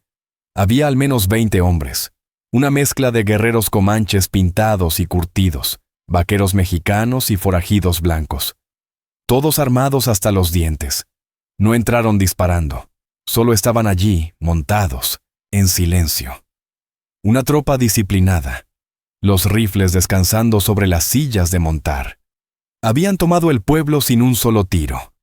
había al menos 20 hombres, una mezcla de guerreros comanches pintados y curtidos, vaqueros mexicanos y forajidos blancos. Todos armados hasta los dientes. No entraron disparando, solo estaban allí, montados, en silencio. Una tropa disciplinada, los rifles descansando sobre las sillas de montar. Habían tomado el pueblo sin un solo tiro.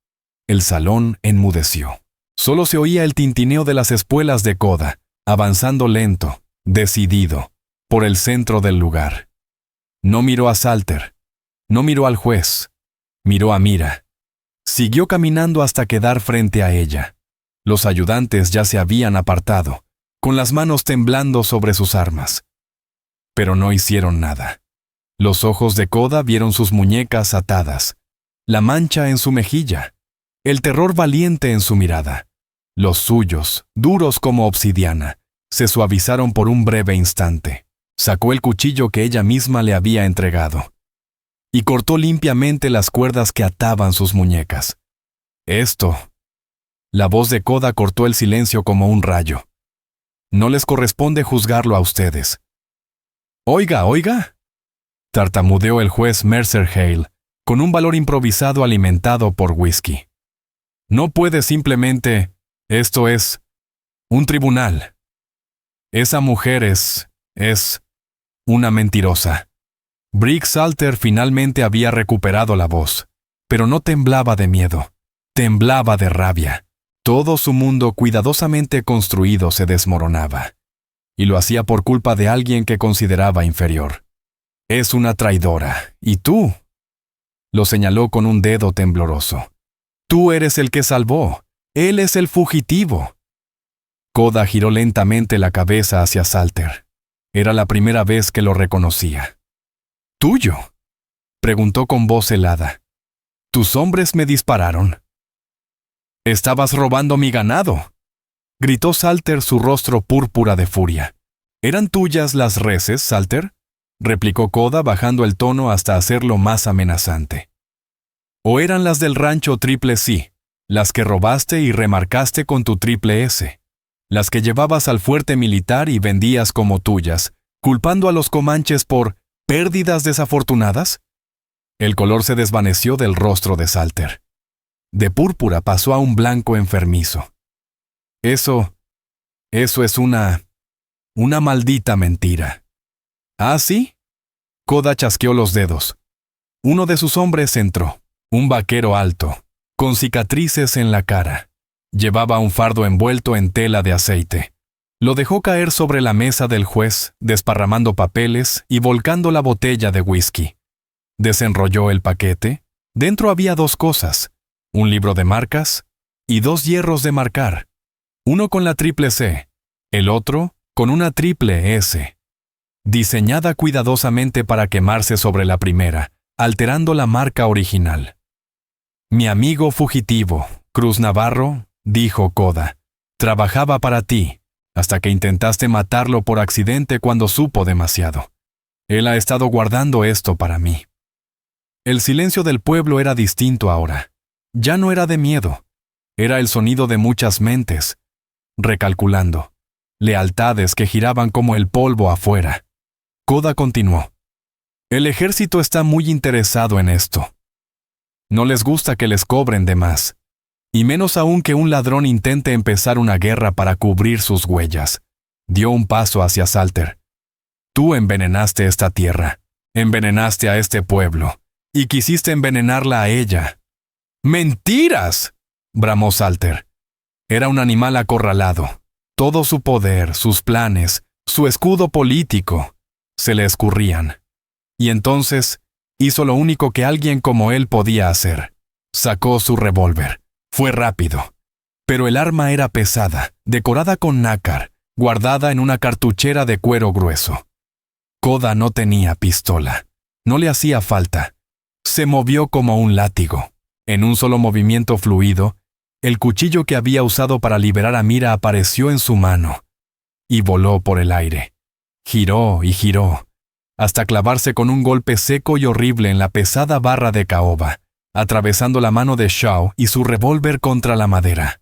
El salón enmudeció. Solo se oía el tintineo de las espuelas de Koda, avanzando lento, decidido, por el centro del lugar. No miró a Salter, no miró al juez, miró a Mira. Siguió caminando hasta quedar frente a ella. Los ayudantes ya se habían apartado, con las manos temblando sobre sus armas. Pero no hicieron nada. Los ojos de Koda vieron sus muñecas atadas, la mancha en su mejilla, el terror valiente en su mirada. Los suyos, duros como obsidiana, se suavizaron por un breve instante. Sacó el cuchillo que ella misma le había entregado y cortó limpiamente las cuerdas que ataban sus muñecas. Esto. La voz de Koda cortó el silencio como un rayo. No les corresponde juzgarlo a ustedes. Oiga, tartamudeó el juez Mercer Hale, con un valor improvisado alimentado por whisky. No puede simplemente... Esto es un tribunal. Esa mujer es una mentirosa. Brick Salter finalmente había recuperado la voz, pero no temblaba de miedo, temblaba de rabia. Todo su mundo cuidadosamente construido se desmoronaba, y lo hacía por culpa de alguien que consideraba inferior. Es una traidora, y tú, lo señaló con un dedo tembloroso. Tú eres el que salvó. Él es el fugitivo. Koda giró lentamente la cabeza hacia Salter. Era la primera vez que lo reconocía. ¿Tuyo?, preguntó con voz helada. ¿Tus hombres me dispararon? Estabas robando mi ganado, gritó Salter, su rostro púrpura de furia. ¿Eran tuyas las reses, Salter?, replicó Koda bajando el tono hasta hacerlo más amenazante. ¿O eran las del rancho Triple C? Las que robaste y remarcaste con tu triple S, las que llevabas al fuerte militar y vendías como tuyas, culpando a los comanches por pérdidas desafortunadas. El color se desvaneció del rostro de Salter. De púrpura pasó a un blanco enfermizo. Eso es una maldita mentira. ¿Ah, sí? Koda chasqueó los dedos. Uno de sus hombres entró, un vaquero alto, con cicatrices en la cara. Llevaba un fardo envuelto en tela de aceite. Lo dejó caer sobre la mesa del juez, desparramando papeles y volcando la botella de whisky. Desenrolló el paquete. Dentro había 2 cosas, un libro de marcas y 2 hierros de marcar. Uno con la triple C, el otro con una triple S, diseñada cuidadosamente para quemarse sobre la primera, alterando la marca original. Mi amigo fugitivo, Cruz Navarro, dijo Koda, trabajaba para ti, hasta que intentaste matarlo por accidente cuando supo demasiado. Él ha estado guardando esto para mí. El silencio del pueblo era distinto ahora. Ya no era de miedo. Era el sonido de muchas mentes, recalculando, lealtades que giraban como el polvo afuera. Koda continuó. El ejército está muy interesado en esto. No les gusta que les cobren de más, y menos aún que un ladrón intente empezar una guerra para cubrir sus huellas. Dio un paso hacia Salter. Tú envenenaste esta tierra, envenenaste a este pueblo, y quisiste envenenarla a ella. ¡Mentiras!, bramó Salter. Era un animal acorralado. Todo su poder, sus planes, su escudo político, se le escurrían. Y entonces hizo lo único que alguien como él podía hacer. Sacó su revólver. Fue rápido. Pero el arma era pesada, decorada con nácar, guardada en una cartuchera de cuero grueso. Koda no tenía pistola. No le hacía falta. Se movió como un látigo. En un solo movimiento fluido, el cuchillo que había usado para liberar a Mira apareció en su mano y voló por el aire. Giró y giró, hasta clavarse con un golpe seco y horrible en la pesada barra de caoba, atravesando la mano de Shaw y su revólver contra la madera.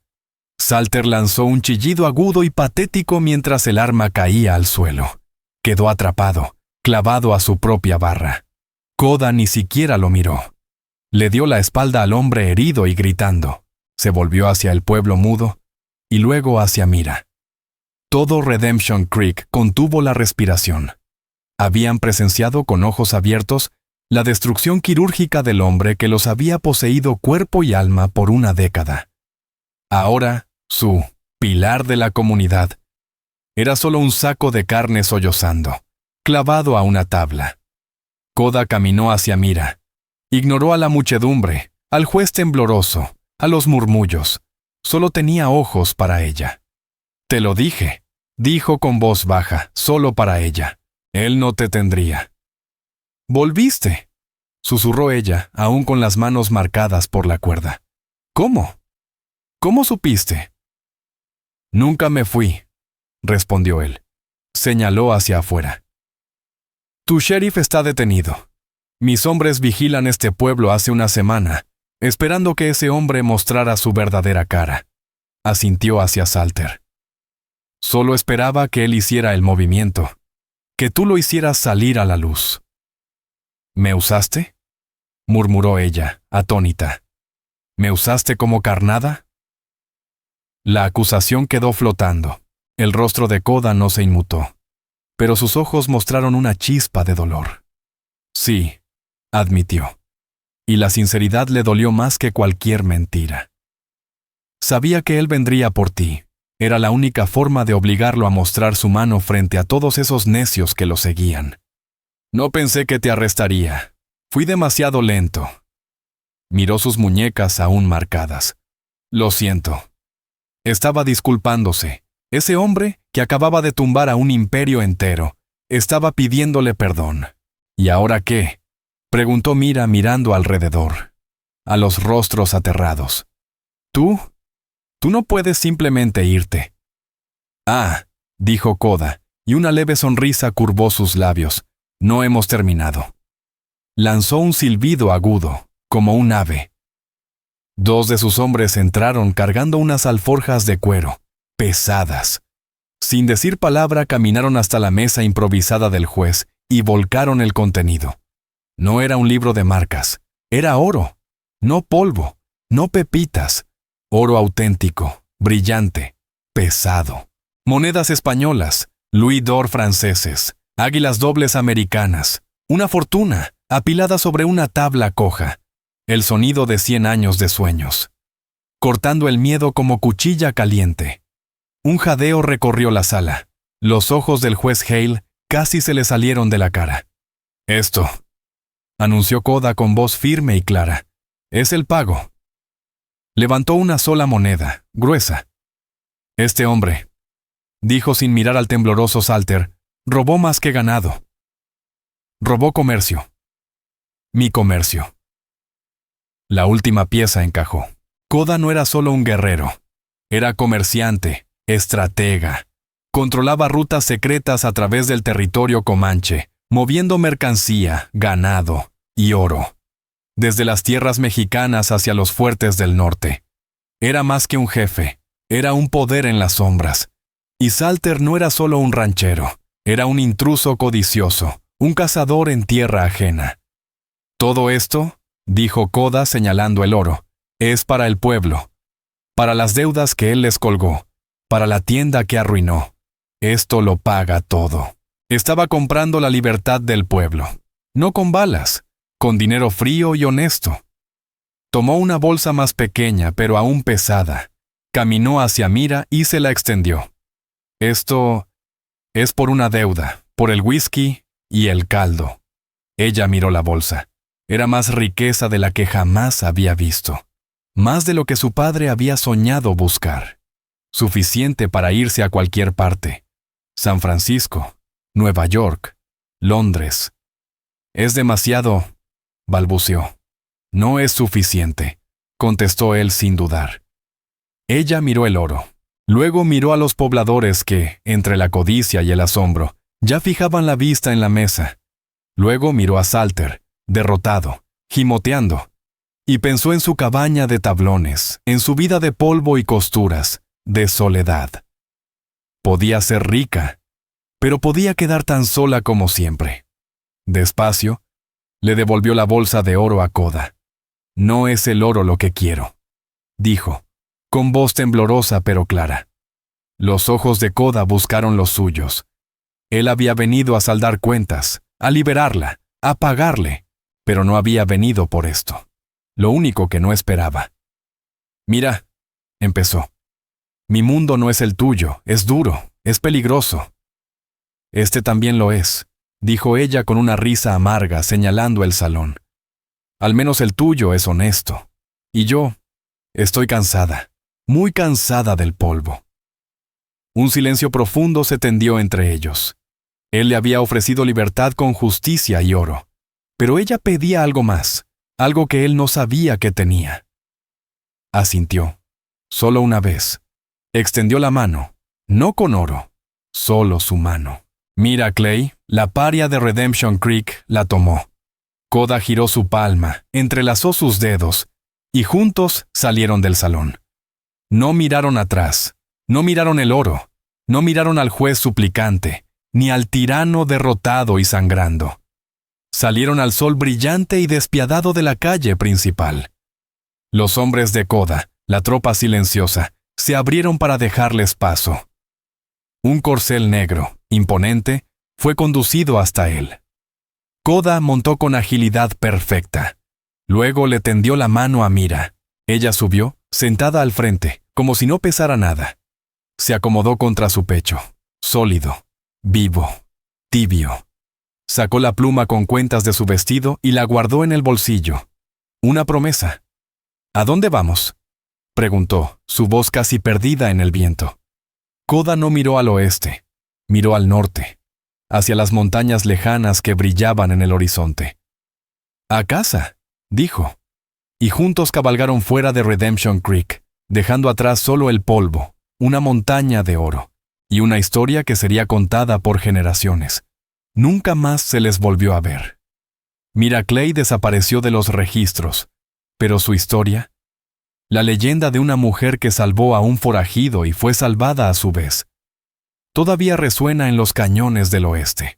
Salter lanzó un chillido agudo y patético mientras el arma caía al suelo. Quedó atrapado, clavado a su propia barra. Koda ni siquiera lo miró. Le dio la espalda al hombre herido y gritando. Se volvió hacia el pueblo mudo y luego hacia Mira. Todo Redemption Creek contuvo la respiración. Habían presenciado con ojos abiertos la destrucción quirúrgica del hombre que los había poseído cuerpo y alma por una década. Ahora, su pilar de la comunidad era solo un saco de carne sollozando, clavado a una tabla. Koda caminó hacia Mira. Ignoró a la muchedumbre, al juez tembloroso, a los murmullos. Solo tenía ojos para ella. «Te lo dije», dijo con voz baja, solo para ella. «Él no te tendría». «Volviste», susurró ella, aún con las manos marcadas por la cuerda. «¿Cómo? ¿Cómo supiste?» «Nunca me fui», respondió él. Señaló hacia afuera. «Tu sheriff está detenido. Mis hombres vigilan este pueblo hace una semana, esperando que ese hombre mostrara su verdadera cara». Asintió hacia Salter. «Solo esperaba que él hiciera el movimiento, que tú lo hicieras salir a la luz». «¿Me usaste?», murmuró ella, atónita. «¿Me usaste como carnada?». La acusación quedó flotando. El rostro de Koda no se inmutó, pero sus ojos mostraron una chispa de dolor. «Sí», admitió, y la sinceridad le dolió más que cualquier mentira. «Sabía que él vendría por ti. Era la única forma de obligarlo a mostrar su mano frente a todos esos necios que lo seguían. No pensé que te arrestaría. Fui demasiado lento». Miró sus muñecas aún marcadas. «Lo siento». Estaba disculpándose. Ese hombre, que acababa de tumbar a un imperio entero, estaba pidiéndole perdón. «¿Y ahora qué?», preguntó Mira mirando alrededor, a los rostros aterrados. Tú no puedes simplemente irte». «Ah», dijo Koda, y una leve sonrisa curvó sus labios. «No hemos terminado». Lanzó un silbido agudo, como un ave. Dos de sus hombres entraron cargando unas alforjas de cuero, pesadas. Sin decir palabra caminaron hasta la mesa improvisada del juez y volcaron el contenido. No era un libro de marcas, era oro, no polvo, no pepitas, oro auténtico, brillante, pesado. Monedas españolas, louis d'or franceses, águilas dobles americanas, una fortuna apilada sobre una tabla coja, el sonido de 100 años de sueños, cortando el miedo como cuchilla caliente. Un jadeo recorrió la sala. Los ojos del juez Hale casi se le salieron de la cara. «Esto», anunció Koda con voz firme y clara, «es el pago». Levantó una sola moneda, gruesa. «Este hombre», dijo sin mirar al tembloroso Salter, «robó más que ganado. Robó comercio. Mi comercio». La última pieza encajó. Koda no era solo un guerrero. Era comerciante, estratega. Controlaba rutas secretas a través del territorio comanche, moviendo mercancía, ganado y oro, desde las tierras mexicanas hacia los fuertes del norte. Era más que un jefe, era un poder en las sombras. Y Salter no era solo un ranchero, Era un intruso codicioso, un cazador en tierra ajena. Todo esto, dijo Koda señalando el oro, es para el pueblo, para las deudas que él les colgó, para la tienda que arruinó. Esto lo paga todo. Estaba comprando la libertad del pueblo, no con balas, con dinero frío y honesto. Tomó una bolsa más pequeña, pero aún pesada. Caminó hacia Mira y se la extendió. Esto es por una deuda, por el whisky y el caldo. Ella miró la bolsa. Era más riqueza de la que jamás había visto. Más de lo que su padre había soñado buscar. Suficiente para irse a cualquier parte. San Francisco, Nueva York, Londres. Es demasiado, balbuceó. No es suficiente, contestó él sin dudar. Ella miró el oro. Luego miró a los pobladores que, entre la codicia y el asombro, ya fijaban la vista en la mesa. Luego miró a Salter, derrotado, gimoteando, y pensó en su cabaña de tablones, en su vida de polvo y costuras, de soledad. Podía ser rica, pero podía quedar tan sola como siempre. Despacio, le devolvió la bolsa de oro a Koda. No es el oro lo que quiero, dijo, con voz temblorosa pero clara. Los ojos de Koda buscaron los suyos. Él había venido a saldar cuentas, a liberarla, a pagarle, pero no había venido por esto. Lo único que no esperaba. Mira, empezó. Mi mundo no es el tuyo, es duro, es peligroso. Este también lo es, dijo ella con una risa amarga señalando el salón. Al menos el tuyo es honesto. Y yo, estoy cansada, muy cansada del polvo. Un silencio profundo se tendió entre ellos. Él le había ofrecido libertad con justicia y oro, pero ella pedía algo más, algo que él no sabía que tenía. Asintió, solo una vez. Extendió la mano, no con oro, solo su mano. Mira Clay, la paria de Redemption Creek, la tomó. Koda giró su palma, entrelazó sus dedos, y juntos salieron del salón. No miraron atrás, no miraron el oro, no miraron al juez suplicante, ni al tirano derrotado y sangrando. Salieron al sol brillante y despiadado de la calle principal. Los hombres de Koda, la tropa silenciosa, se abrieron para dejarles paso. Un corcel negro, imponente, fue conducido hasta él. Koda montó con agilidad perfecta. Luego le tendió la mano a Mira. Ella subió, sentada al frente, como si no pesara nada. Se acomodó contra su pecho, sólido, vivo, tibio. Sacó la pluma con cuentas de su vestido y la guardó en el bolsillo. Una promesa. ¿A dónde vamos?, preguntó, su voz casi perdida en el viento. Koda no miró al oeste, miró al norte, hacia las montañas lejanas que brillaban en el horizonte. «A casa», dijo, y juntos cabalgaron fuera de Redemption Creek, dejando atrás solo el polvo, una montaña de oro, y una historia que sería contada por generaciones. Nunca más se les volvió a ver. Mira Clay desapareció de los registros, pero su historia, la leyenda de una mujer que salvó a un forajido y fue salvada a su vez, todavía resuena en los cañones del oeste.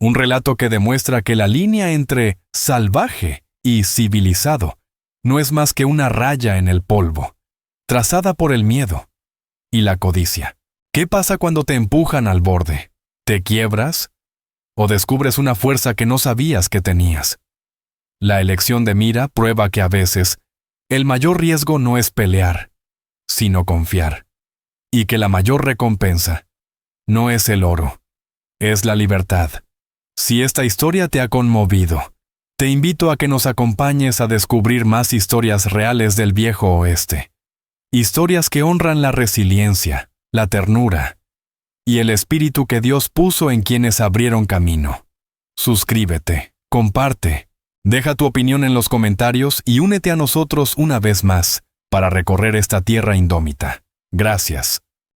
Un relato que demuestra que la línea entre salvaje y civilizado no es más que una raya en el polvo, trazada por el miedo y la codicia. ¿Qué pasa cuando te empujan al borde? ¿Te quiebras? ¿O descubres una fuerza que no sabías que tenías? La elección de Mira prueba que a veces el mayor riesgo no es pelear, sino confiar, y que la mayor recompensa no es el oro, es la libertad. Si esta historia te ha conmovido, te invito a que nos acompañes a descubrir más historias reales del viejo oeste. Historias que honran la resiliencia, la ternura y el espíritu que Dios puso en quienes abrieron camino. Suscríbete, comparte, deja tu opinión en los comentarios y únete a nosotros una vez más para recorrer esta tierra indómita. Gracias.